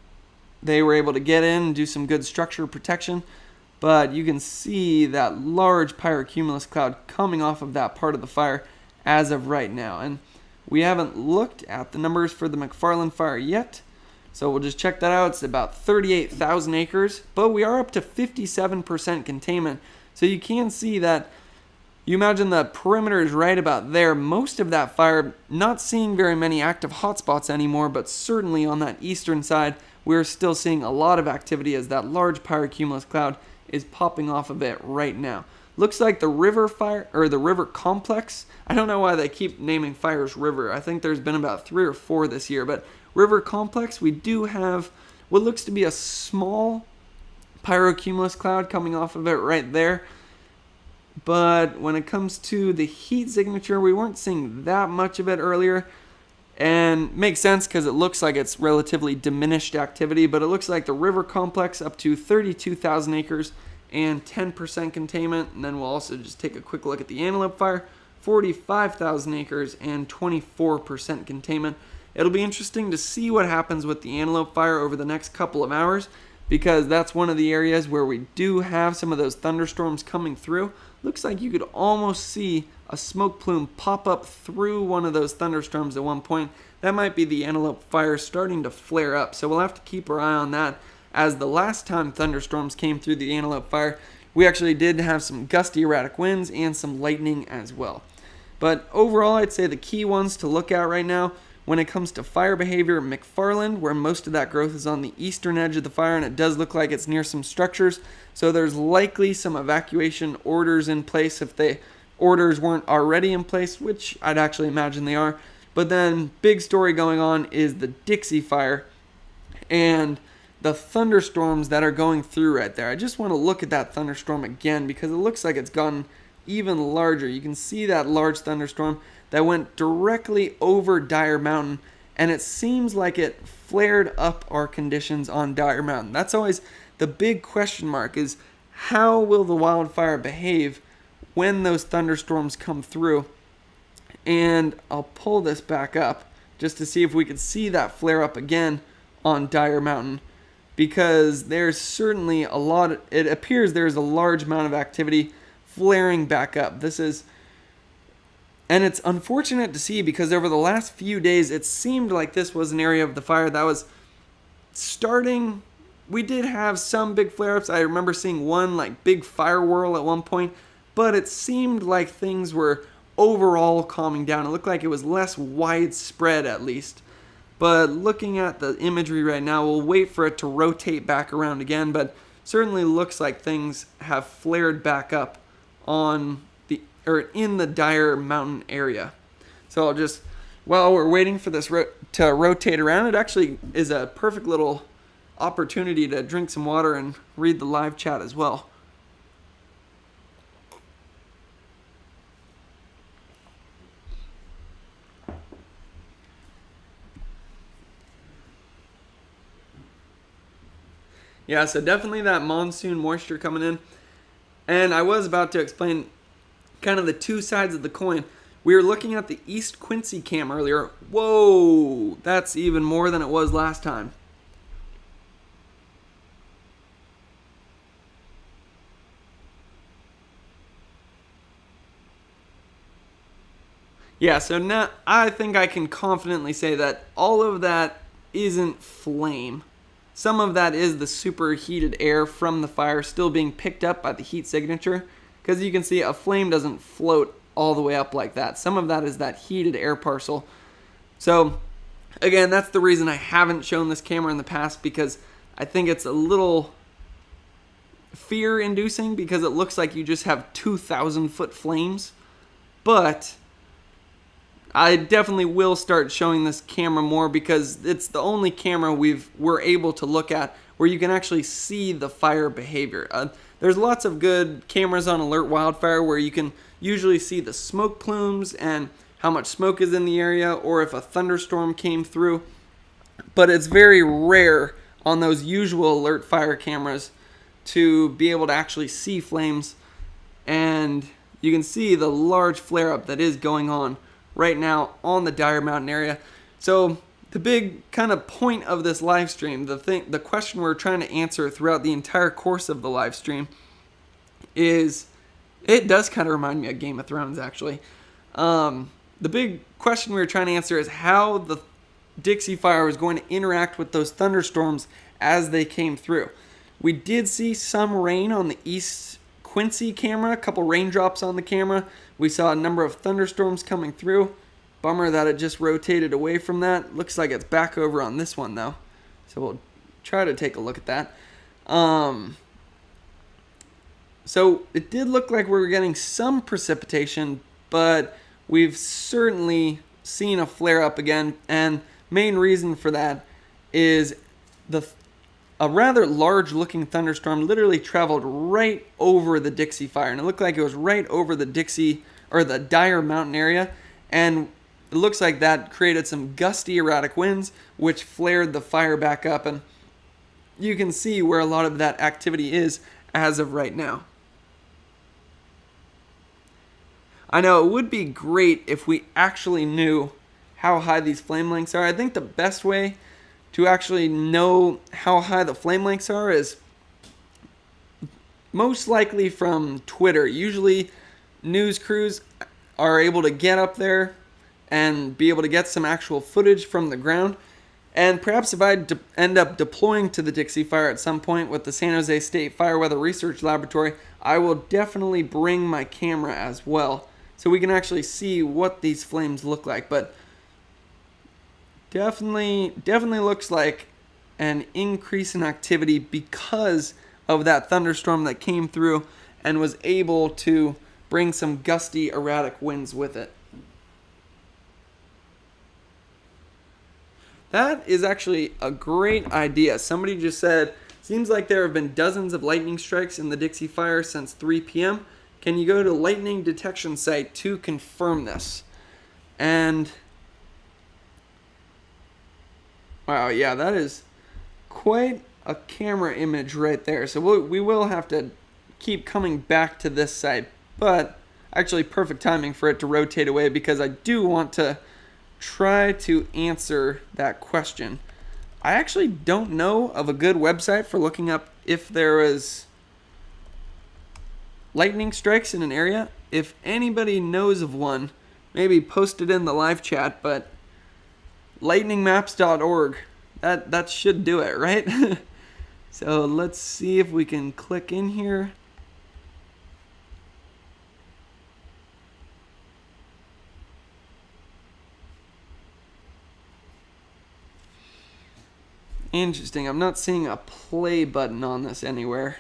they were able to get in and do some good structure protection. But you can see that large pyrocumulus cloud coming off of that part of the fire as of right now. And we haven't looked at the numbers for the Mcfarland Fire yet, so we'll just check that out. It's about 38,000 acres, but we are up to 57% containment. So you can see that, you imagine the perimeter is right about there. Most of that fire, not seeing very many active hotspots anymore, but certainly on that eastern side, we're still seeing a lot of activity as that large pyrocumulus cloud is popping off of it right now. Looks like the river fire, or the river complex. I don't know why they keep naming fires river. I think there's been about 3 or 4 this year, but river complex, we do have what looks to be a small pyrocumulus cloud coming off of it right there. But when it comes to the heat signature, we weren't seeing that much of it earlier. And makes sense because it looks like it's relatively diminished activity, but it looks like the river complex up to 32,000 acres and 10% containment. And then we'll also just take a quick look at the Antelope Fire, 45,000 acres and 24% containment. It'll be interesting to see what happens with the Antelope Fire over the next couple of hours, because that's one of the areas where we do have some of those thunderstorms coming through. Looks like you could almost see a smoke plume pop up through one of those thunderstorms at one point. That might be the Antelope Fire starting to flare up, so we'll have to keep our eye on that, as the last time thunderstorms came through the Antelope Fire, we actually did have some gusty erratic winds and some lightning as well. But overall, I'd say the key ones to look at right now when it comes to fire behavior, Mcfarland, where most of that growth is on the eastern edge of the fire, and it does look like it's near some structures, so there's likely some evacuation orders in place if the orders weren't already in place, which I'd actually imagine they are. But then big story going on is the Dixie Fire and the thunderstorms that are going through right there. I just want to look at that thunderstorm again because it looks like it's gotten even larger. You can see that large thunderstorm that went directly over Dyer Mountain, and it seems like it flared up our conditions on Dyer Mountain. That's always the big question mark, is how will the wildfire behave when those thunderstorms come through? And I'll pull this back up just to see if we could see that flare up again on Dyer Mountain, because there's certainly a lot, it appears there's a large amount of activity flaring back up. And it's unfortunate to see, because over the last few days it seemed like this was an area of the fire that was starting. We did have some big flare-ups. I remember seeing one like big fire whirl at one point, but it seemed like things were overall calming down. It looked like it was less widespread at least. But looking at the imagery right now, we'll wait for it to rotate back around again, but certainly looks like things have flared back up in the Dyer Mountain area. So I'll just, while we're waiting for this to rotate around, it actually is a perfect little opportunity to drink some water and read the live chat as well. Yeah, so definitely that monsoon moisture coming in. And I was about to explain kind of the two sides of the coin. We were looking at the East Quincy cam earlier. Whoa, that's even more than it was last time. Yeah, so now I think I can confidently say that all of that isn't flame. Some of that is the superheated air from the fire still being picked up by the heat signature, because you can see a flame doesn't float all the way up like that. Some of that is that heated air parcel. So again, that's the reason I haven't shown this camera in the past, because I think it's a little fear-inducing because it looks like you just have 2,000-foot flames. But I definitely will start showing this camera more because it's the only camera we're able to look at where you can actually see the fire behavior. There's lots of good cameras on Alert Wildfire where you can usually see the smoke plumes and how much smoke is in the area, or if a thunderstorm came through. But it's very rare on those usual Alert Fire cameras to be able to actually see flames. And you can see the large flare-up that is going on right now on the Dire Mountain area. So the big kind of point of this live stream, the question we're trying to answer throughout the entire course of the live stream is, it does kind of remind me of Game of Thrones actually. The big question we were trying to answer is how the Dixie Fire was going to interact with those thunderstorms as they came through. We did see some rain on the East Quincy camera, a couple raindrops on the camera. We saw a number of thunderstorms coming through. Bummer that it just rotated away from that. Looks like it's back over on this one though. So we'll try to take a look at that. So it did look like we were getting some precipitation, but we've certainly seen a flare up again, and main reason for that is a rather large looking thunderstorm literally traveled right over the Dixie Fire, and it looked like it was right over the Dixie or the Dire Mountain area, and it looks like that created some gusty erratic winds which flared the fire back up, and you can see where a lot of that activity is as of right now. I know it would be great if we actually knew how high these flame lengths are. I think the best way to actually know how high the flame lengths are is most likely from Twitter. Usually news crews are able to get up there and be able to get some actual footage from the ground. And perhaps if I end up deploying to the Dixie Fire at some point with the San Jose State Fire Weather Research Laboratory, I will definitely bring my camera as well, so we can actually see what these flames look like. But definitely looks like an increase in activity because of that thunderstorm that came through and was able to bring some gusty, erratic winds with it. That is actually a great idea. Somebody just said, seems like there have been dozens of lightning strikes in the Dixie Fire since 3 p.m. Can you go to lightning detection site to confirm this? And wow, yeah, that is quite a camera image right there. So we will have to keep coming back to this site, but actually perfect timing for it to rotate away because I do want to try to answer that question. I actually don't know of a good website for looking up if there is lightning strikes in an area. If anybody knows of one, maybe post it in the live chat, but lightningmaps.org, that should do it, right? So let's see if we can click in here. Interesting, I'm not seeing a play button on this anywhere.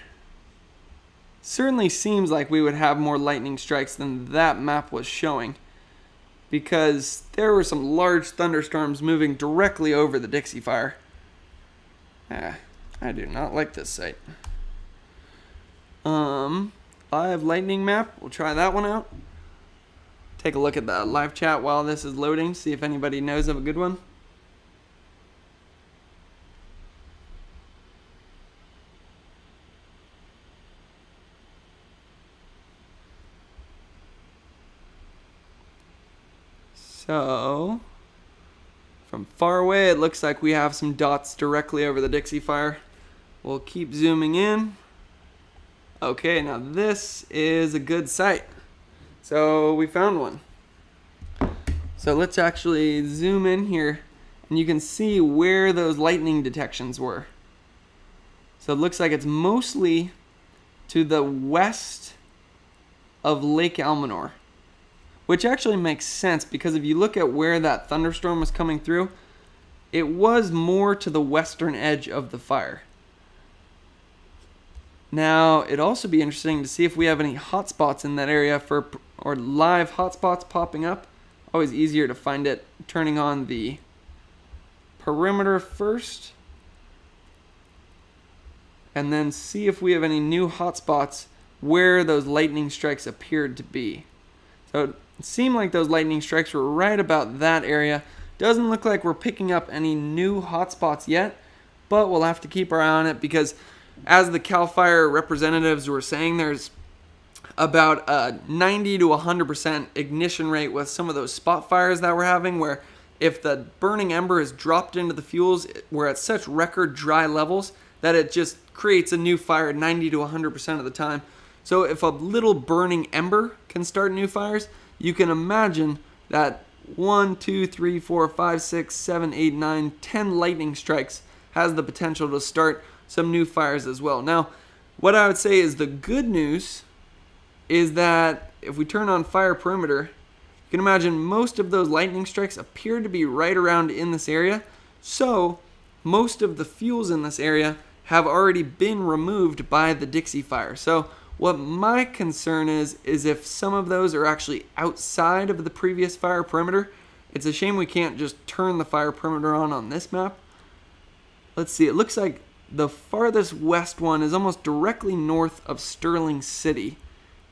Certainly seems like we would have more lightning strikes than that map was showing, because there were some large thunderstorms moving directly over the Dixie Fire. I do not like this site. Live lightning map, we'll try that one out. Take a look at the live chat while this is loading, see if anybody knows of a good one. So, from far away, it looks like we have some dots directly over the Dixie Fire. We'll keep zooming in. Okay, now this is a good site. So, we found one. So, let's actually zoom in here, and you can see where those lightning detections were. So, it looks like it's mostly to the west of Lake Almanor, which actually makes sense because if you look at where that thunderstorm was coming through, it was more to the western edge of the fire. Now, it'd also be interesting to see if we have any hotspots in that area or live hotspots popping up. Always easier to find it turning on the perimeter first, and then see if we have any new hotspots where those lightning strikes appeared to be. So it seemed like those lightning strikes were right about that area. Doesn't look like we're picking up any new hotspots yet, but we'll have to keep our eye on it because as the CAL FIRE representatives were saying, there's about a 90 to 100% ignition rate with some of those spot fires that we're having, where if the burning ember is dropped into the fuels, we're at such record dry levels that it just creates a new fire 90 to 100% of the time. So if a little burning ember can start new fires, you can imagine that 1, 2, 3, 4, 5, 6, 7, 8, 9, 10 lightning strikes has the potential to start some new fires as well. Now, what I would say is the good news is that if we turn on fire perimeter, you can imagine most of those lightning strikes appear to be right around in this area. So most of the fuels in this area have already been removed by the Dixie Fire. So what my concern is if some of those are actually outside of the previous fire perimeter. It's a shame we can't just turn the fire perimeter on this map. Let's see, it looks like the farthest west one is almost directly north of Sterling City.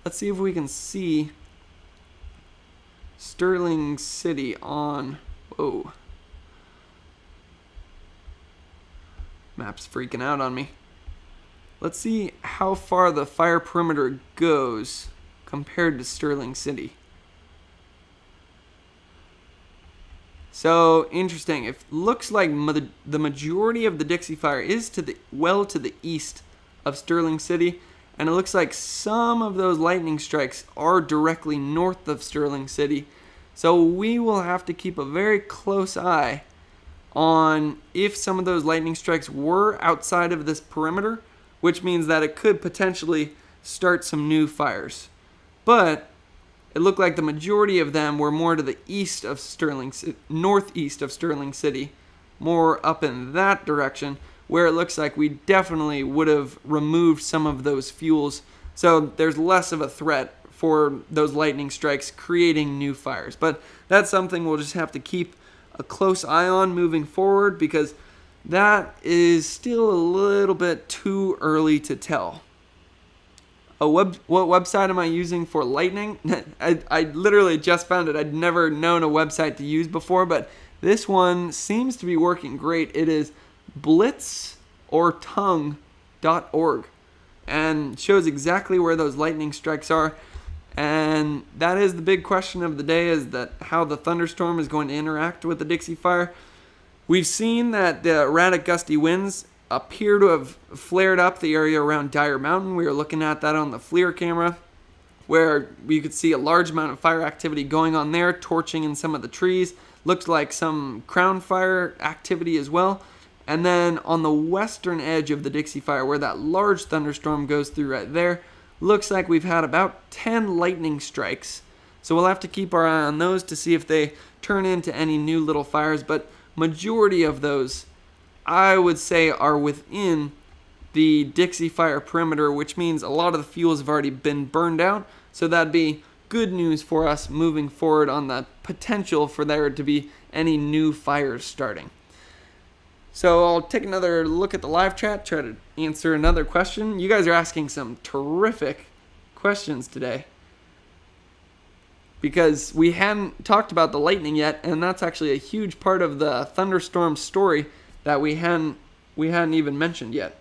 Let's see if we can see Sterling City on... Whoa. Map's freaking out on me. Let's see how far the fire perimeter goes compared to Sterling City. So, interesting. It looks like the majority of the Dixie Fire is to the east of Sterling City, and it looks like some of those lightning strikes are directly north of Sterling City. So we will have to keep a very close eye on if some of those lightning strikes were outside of this perimeter, which means that it could potentially start some new fires. But it looked like the majority of them were more to the east of northeast of Sterling City, more up in that direction, where it looks like we definitely would have removed some of those fuels. So there's less of a threat for those lightning strikes creating new fires. But that's something we'll just have to keep a close eye on moving forward, because that is still a little bit too early to tell. What website am I using for lightning? I literally just found it. I'd never known a website to use before, but this one seems to be working great. It is blitzortongue.org and shows exactly where those lightning strikes are. And that is the big question of the day, is that how the thunderstorm is going to interact with the Dixie Fire. We've seen that the erratic gusty winds appear to have flared up the area around Dyer Mountain. We were looking at that on the FLIR camera, where we could see a large amount of fire activity going on there, torching in some of the trees. Looked like some crown fire activity as well. And then on the western edge of the Dixie Fire, where that large thunderstorm goes through right there, looks like we've had about 10 lightning strikes. So we'll have to keep our eye on those to see if they turn into any new little fires. But majority of those, I would say, are within the Dixie Fire perimeter, which means a lot of the fuels have already been burned out. So that'd be good news for us moving forward on the potential for there to be any new fires starting. So I'll take another look at the live chat, try to answer another question. You guys are asking some terrific questions today, because we hadn't talked about the lightning yet, and that's actually a huge part of the thunderstorm story that we hadn't even mentioned yet.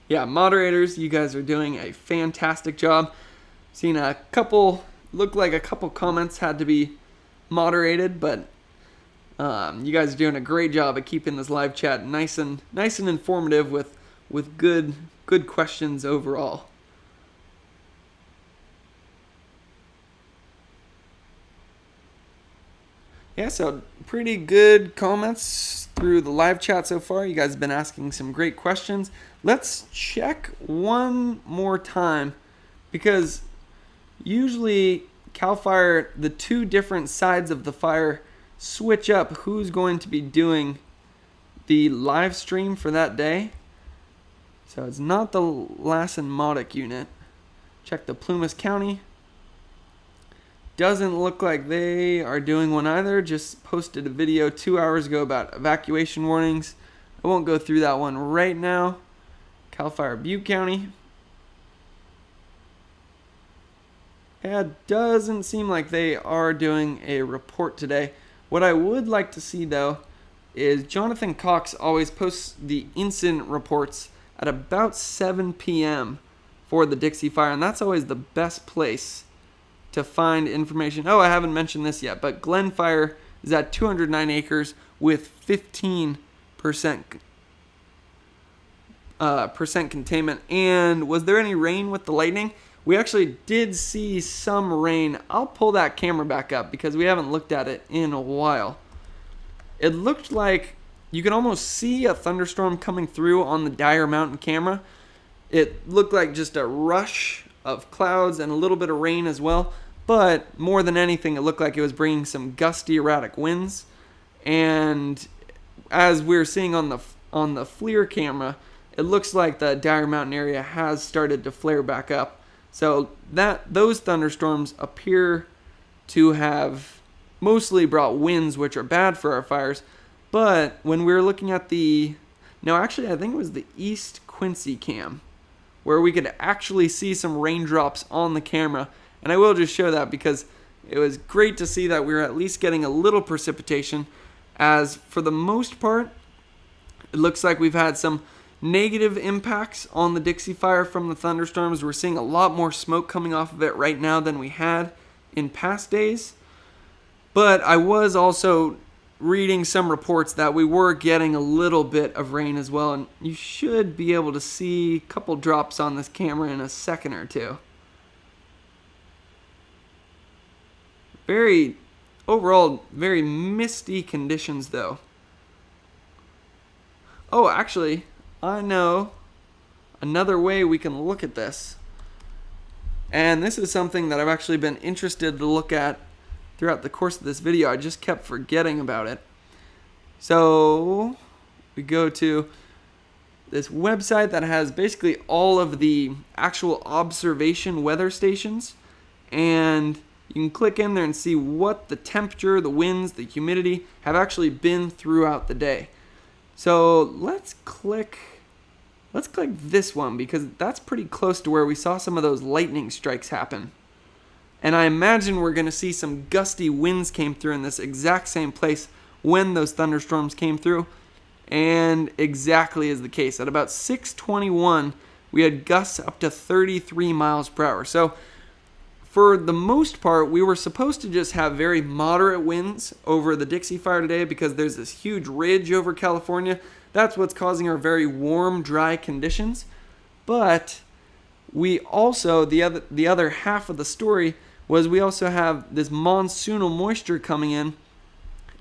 Yeah, moderators, you guys are doing a fantastic job. Seen a couple, looked like a couple comments had to be moderated, but you guys are doing a great job of keeping this live chat nice and informative with good questions overall. Yeah, so pretty good comments through the live chat so far. You guys have been asking some great questions. Let's check one more time, because usually CAL FIRE, the two different sides of the fire switch up who's going to be doing the live stream for that day. So it's not the Lassen Modic unit. Check the Plumas County. Doesn't look like they are doing one either. Just posted a video 2 hours ago about evacuation warnings. I won't go through that one right now. Cal Fire Butte County. Yeah, it doesn't seem like they are doing a report today. What I would like to see though is Jonathan Cox always posts the incident reports at about 7 p.m. for the Dixie Fire, and that's always the best place to find information. Oh, I haven't mentioned this yet, but Glen Fire is at 209 acres with 15% percent containment. And was there any rain with the lightning? We actually did see some rain. I'll pull that camera back up because we haven't looked at it in a while. It looked like you could almost see a thunderstorm coming through on the Dyer Mountain camera. It looked like just a rush of clouds and a little bit of rain as well. But more than anything, it looked like it was bringing some gusty, erratic winds. And as we're seeing on the FLIR camera, it looks like the Dyer Mountain area has started to flare back up. So those thunderstorms appear to have mostly brought winds, which are bad for our fires. But when we were looking at actually I think it was the East Quincy cam, where we could actually see some raindrops on the camera. And I will just show that because it was great to see that we were at least getting a little precipitation, as for the most part, it looks like we've had some negative impacts on the Dixie Fire from the thunderstorms. We're seeing a lot more smoke coming off of it right now than we had in past days. But I was also reading some reports that we were getting a little bit of rain as well, and you should be able to see a couple drops on this camera in a second or two. Overall, very misty conditions though. Oh, actually, I know another way we can look at this. And this is something that I've actually been interested to look at throughout the course of this video. I just kept forgetting about it. So we go to this website that has basically all of the actual observation weather stations. And you can click in there and see what the temperature, the winds, the humidity have actually been throughout the day. So let's click this one because that's pretty close to where we saw some of those lightning strikes happen. And I imagine we're going to see some gusty winds came through in this exact same place when those thunderstorms came through. And exactly is the case. At about 6:21, we had gusts up to 33 miles per hour. So for the most part, we were supposed to just have very moderate winds over the Dixie Fire today because there's this huge ridge over California. That's what's causing our very warm, dry conditions. But we also, the other half of the story was we also have this monsoonal moisture coming in.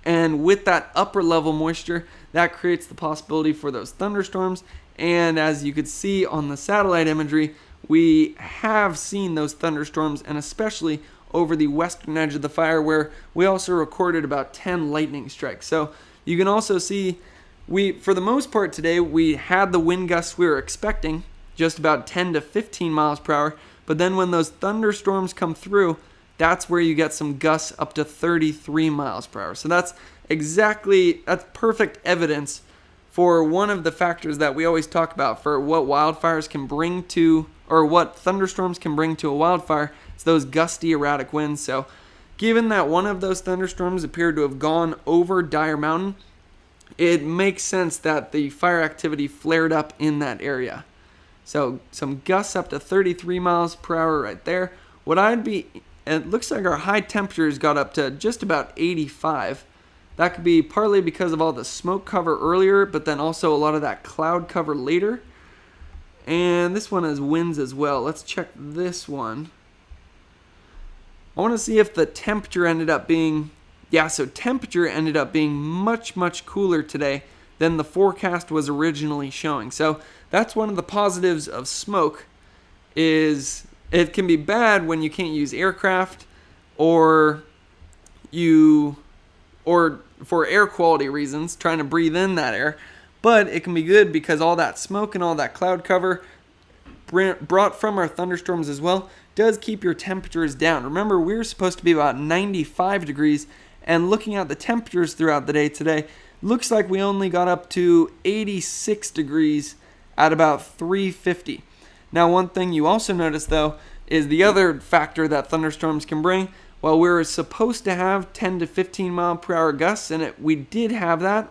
And with that upper level moisture, that creates the possibility for those thunderstorms. And as you could see on the satellite imagery, we have seen those thunderstorms, and especially over the western edge of the fire, where we also recorded about 10 lightning strikes. So you can also see for the most part today, we had the wind gusts we were expecting, just about 10 to 15 miles per hour. But then when those thunderstorms come through, that's where you get some gusts up to 33 miles per hour. So that's perfect evidence for one of the factors that we always talk about for what wildfires can bring to, or what thunderstorms can bring to a wildfire. It's those gusty, erratic winds. So given that one of those thunderstorms appeared to have gone over Dyer Mountain, it makes sense that the fire activity flared up in that area. So some gusts up to 33 miles per hour right there. It looks like our high temperatures got up to just about 85. That could be partly because of all the smoke cover earlier, but then also a lot of that cloud cover later. And this one has winds as well. Let's check this one. I want to see if the temperature ended up being... temperature ended up being much, much cooler today than the forecast was originally showing. So that's one of the positives of smoke, is it can be bad when you can't use aircraft, or you or for air quality reasons, trying to breathe in that air. But it can be good because all that smoke and all that cloud cover brought from our thunderstorms as well does keep your temperatures down. Remember, we're supposed to be about 95 degrees, and looking at the temperatures throughout the day today, looks like we only got up to 86 degrees at about 350. Now, one thing you also notice, though, is the other factor that thunderstorms can bring. Well, we were supposed to have 10 to 15 mile per hour gusts, and we did have that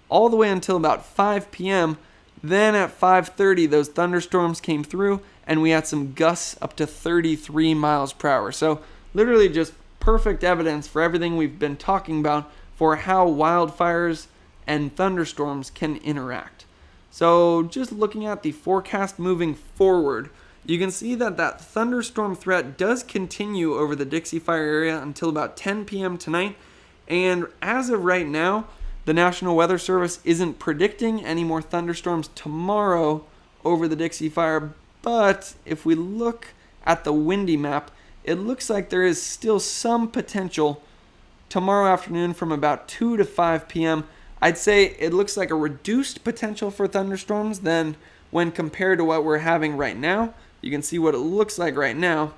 all the way until about 5 p.m. Then at 5:30, those thunderstorms came through, and we had some gusts up to 33 miles per hour. So literally just perfect evidence for everything we've been talking about for how wildfires and thunderstorms can interact. So just looking at the forecast moving forward, you can see that thunderstorm threat does continue over the Dixie Fire area until about 10 p.m. tonight. And as of right now, the National Weather Service isn't predicting any more thunderstorms tomorrow over the Dixie Fire. But if we look at the windy map, it looks like there is still some potential tomorrow afternoon from about 2 to 5 p.m. I'd say it looks like a reduced potential for thunderstorms than when compared to what we're having right now. You can see what it looks like right now,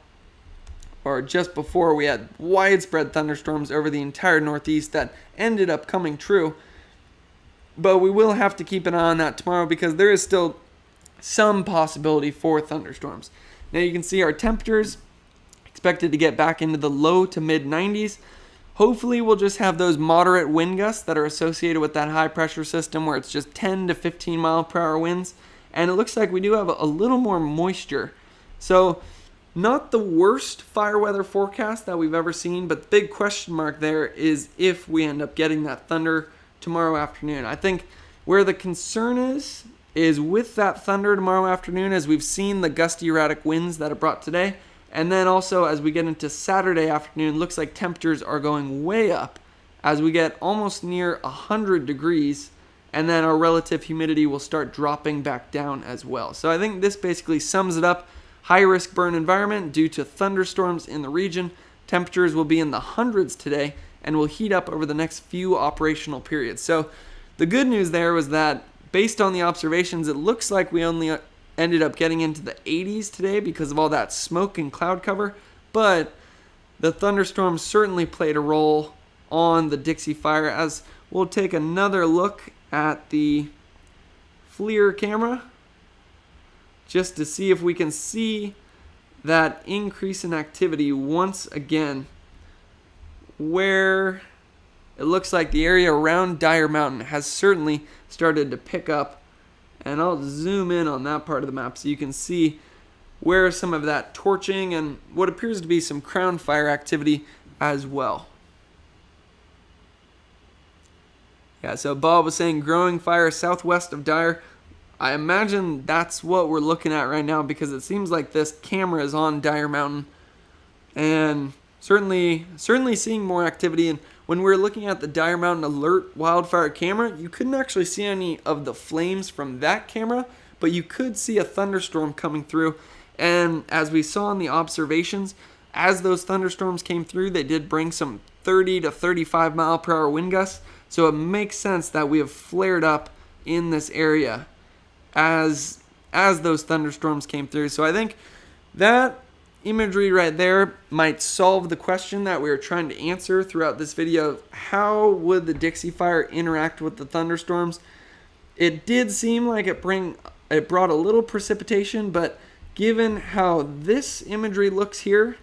or just before we had widespread thunderstorms over the entire Northeast that ended up coming true. But we will have to keep an eye on that tomorrow because there is still some possibility for thunderstorms. Now you can see our temperatures expected to get back into the low to mid 90s. Hopefully we'll just have those moderate wind gusts that are associated with that high pressure system where it's just 10 to 15 mile per hour winds. And it looks like we do have a little more moisture. So not the worst fire weather forecast that we've ever seen, but the big question mark there is if we end up getting that thunder tomorrow afternoon. I think where the concern is with that thunder tomorrow afternoon, as we've seen the gusty erratic winds that it brought today. And then also as we get into Saturday afternoon, looks like temperatures are going way up as we get almost near 100 degrees. And then our relative humidity will start dropping back down as well. So I think this basically sums it up. High risk burn environment due to thunderstorms in the region. Temperatures will be in the hundreds today and will heat up over the next few operational periods. So the good news there was that based on the observations, it looks like we only ended up getting into the 80s today because of all that smoke and cloud cover. But the thunderstorms certainly played a role on the Dixie Fire, as we'll take another look at the FLIR camera just to see if we can see that increase in activity once again, where it looks like the area around Dyer Mountain has certainly started to pick up. And I'll zoom in on that part of the map so you can see where some of that torching and what appears to be some crown fire activity as well. Yeah, so Bob was saying growing fire southwest of Dyer. I imagine that's what we're looking at right now because it seems like this camera is on Dyer Mountain and certainly seeing more activity. And when we were looking at the Dyer Mountain Alert wildfire camera, you couldn't actually see any of the flames from that camera, but you could see a thunderstorm coming through. And as we saw in the observations, as those thunderstorms came through, they did bring some 30 to 35 mile per hour wind gusts. So it makes sense that we have flared up in this area as those thunderstorms came through. So I think that imagery right there might solve the question that we were trying to answer throughout this video. How would the Dixie Fire interact with the thunderstorms? It did seem like it brought a little precipitation, but given how this imagery looks here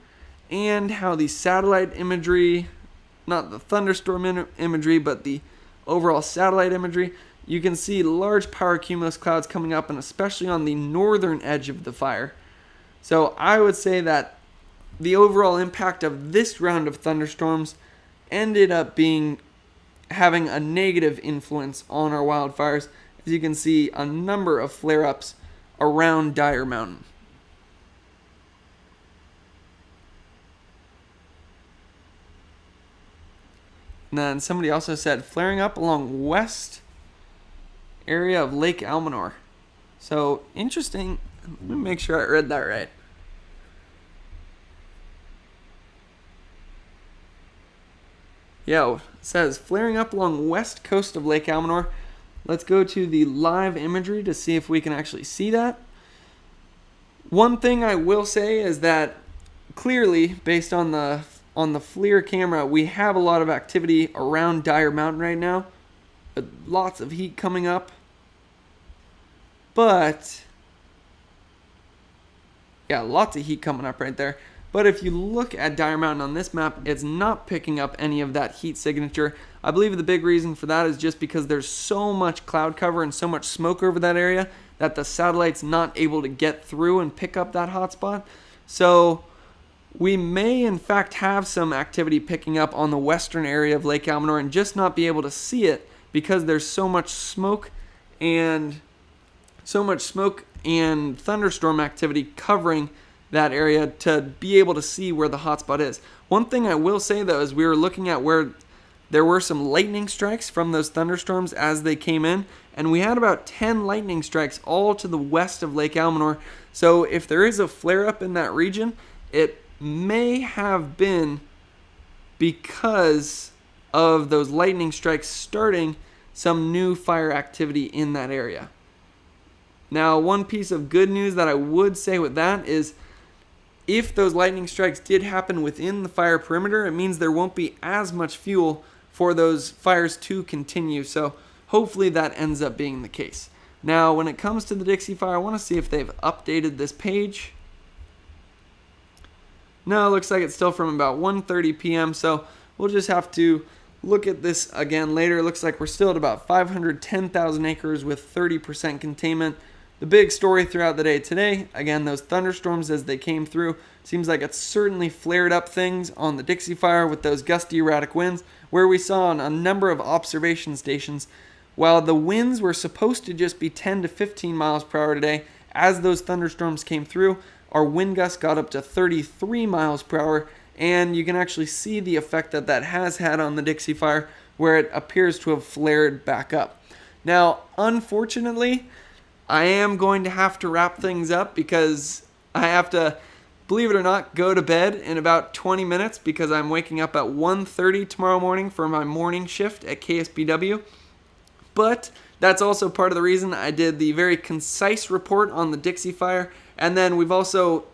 and how the satellite imagery, not the thunderstorm imagery, but the overall satellite imagery, you can see large power cumulus clouds coming up, and especially on the northern edge of the fire. So I would say that the overall impact of this round of thunderstorms ended up having a negative influence on our wildfires, as you can see a number of flare-ups around Dyer Mountain. And then somebody also said flaring up along west area of Lake Almanor. So interesting. Let me make sure I read that right. Yeah, it says flaring up along west coast of Lake Almanor. Let's go to the live imagery to see if we can actually see that. One thing I will say is that clearly, based on the FLIR camera, we have a lot of activity around Dyer Mountain right now. Lots of heat coming up. But yeah, lots of heat coming up right there. But if you look at Dyer Mountain on this map, it's not picking up any of that heat signature. I believe the big reason for that is just because there's so much cloud cover and so much smoke over that area that the satellite's not able to get through and pick up that hotspot. So we may in fact have some activity picking up on the western area of Lake Almanor and just not be able to see it because there's so much smoke and thunderstorm activity covering that area to be able to see where the hotspot is. One thing I will say though is we were looking at where there were some lightning strikes from those thunderstorms as they came in, and we had about 10 lightning strikes all to the west of Lake Almanor. So if there is a flare up in that region, it may have been because of those lightning strikes starting some new fire activity in that area. Now, one piece of good news that I would say with that is if those lightning strikes did happen within the fire perimeter, it means there won't be as much fuel for those fires to continue. So hopefully that ends up being the case. Now, when it comes to the Dixie Fire, I want to see if they've updated this page. No, it looks like it's still from about 1:30 p.m. So we'll just have to look at this again later. It looks like we're still at about 510,000 acres with 30% containment. The big story throughout the day today, again, those thunderstorms as they came through, seems like it's certainly flared up things on the Dixie Fire with those gusty erratic winds, where we saw on a number of observation stations, while the winds were supposed to just be 10 to 15 miles per hour today, as those thunderstorms came through, our wind gusts got up to 33 miles per hour, and you can actually see the effect that that has had on the Dixie Fire, where it appears to have flared back up. Now, unfortunately, I am going to have to wrap things up because I have to, believe it or not, go to bed in about 20 minutes because I'm waking up at 1:30 tomorrow morning for my morning shift at KSBW. But that's also part of the reason I did the very concise report on the Dixie Fire. And then we've also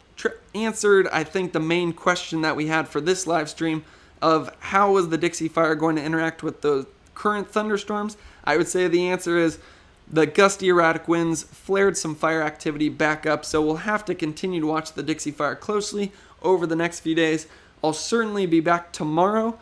answered, I think, the main question that we had for this live stream of how was the Dixie Fire going to interact with the current thunderstorms. I would say the answer is the gusty erratic winds flared some fire activity back up, so we'll have to continue to watch the Dixie Fire closely over the next few days. I'll certainly be back tomorrow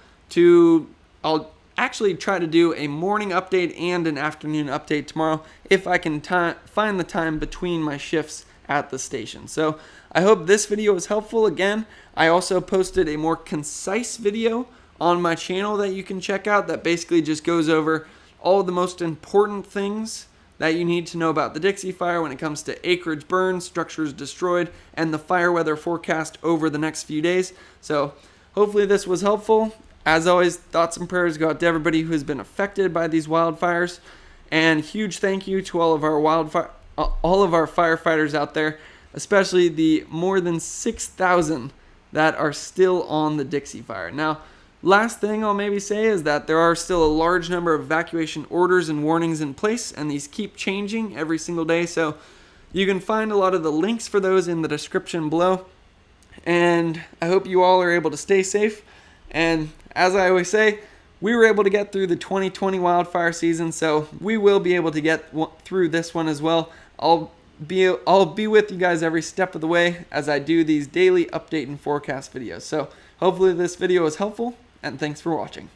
I'll actually try to do a morning update and an afternoon update tomorrow if I can find the time between my shifts at the station. So I hope this video was helpful. Again, I also posted a more concise video on my channel that you can check out that basically just goes over all the most important things that you need to know about the Dixie Fire when it comes to acreage burned, structures destroyed, and the fire weather forecast over the next few days. So hopefully this was helpful. As always, thoughts and prayers go out to everybody who has been affected by these wildfires. And huge thank you to all of our firefighters out there, especially the more than 6,000 that are still on the Dixie Fire. Now, last thing I'll maybe say is that there are still a large number of evacuation orders and warnings in place, and these keep changing every single day. So you can find a lot of the links for those in the description below. And I hope you all are able to stay safe. And as I always say, we were able to get through the 2020 wildfire season, so we will be able to get through this one as well. I'll be with you guys every step of the way as I do these daily update and forecast videos. So hopefully this video was helpful, and thanks for watching.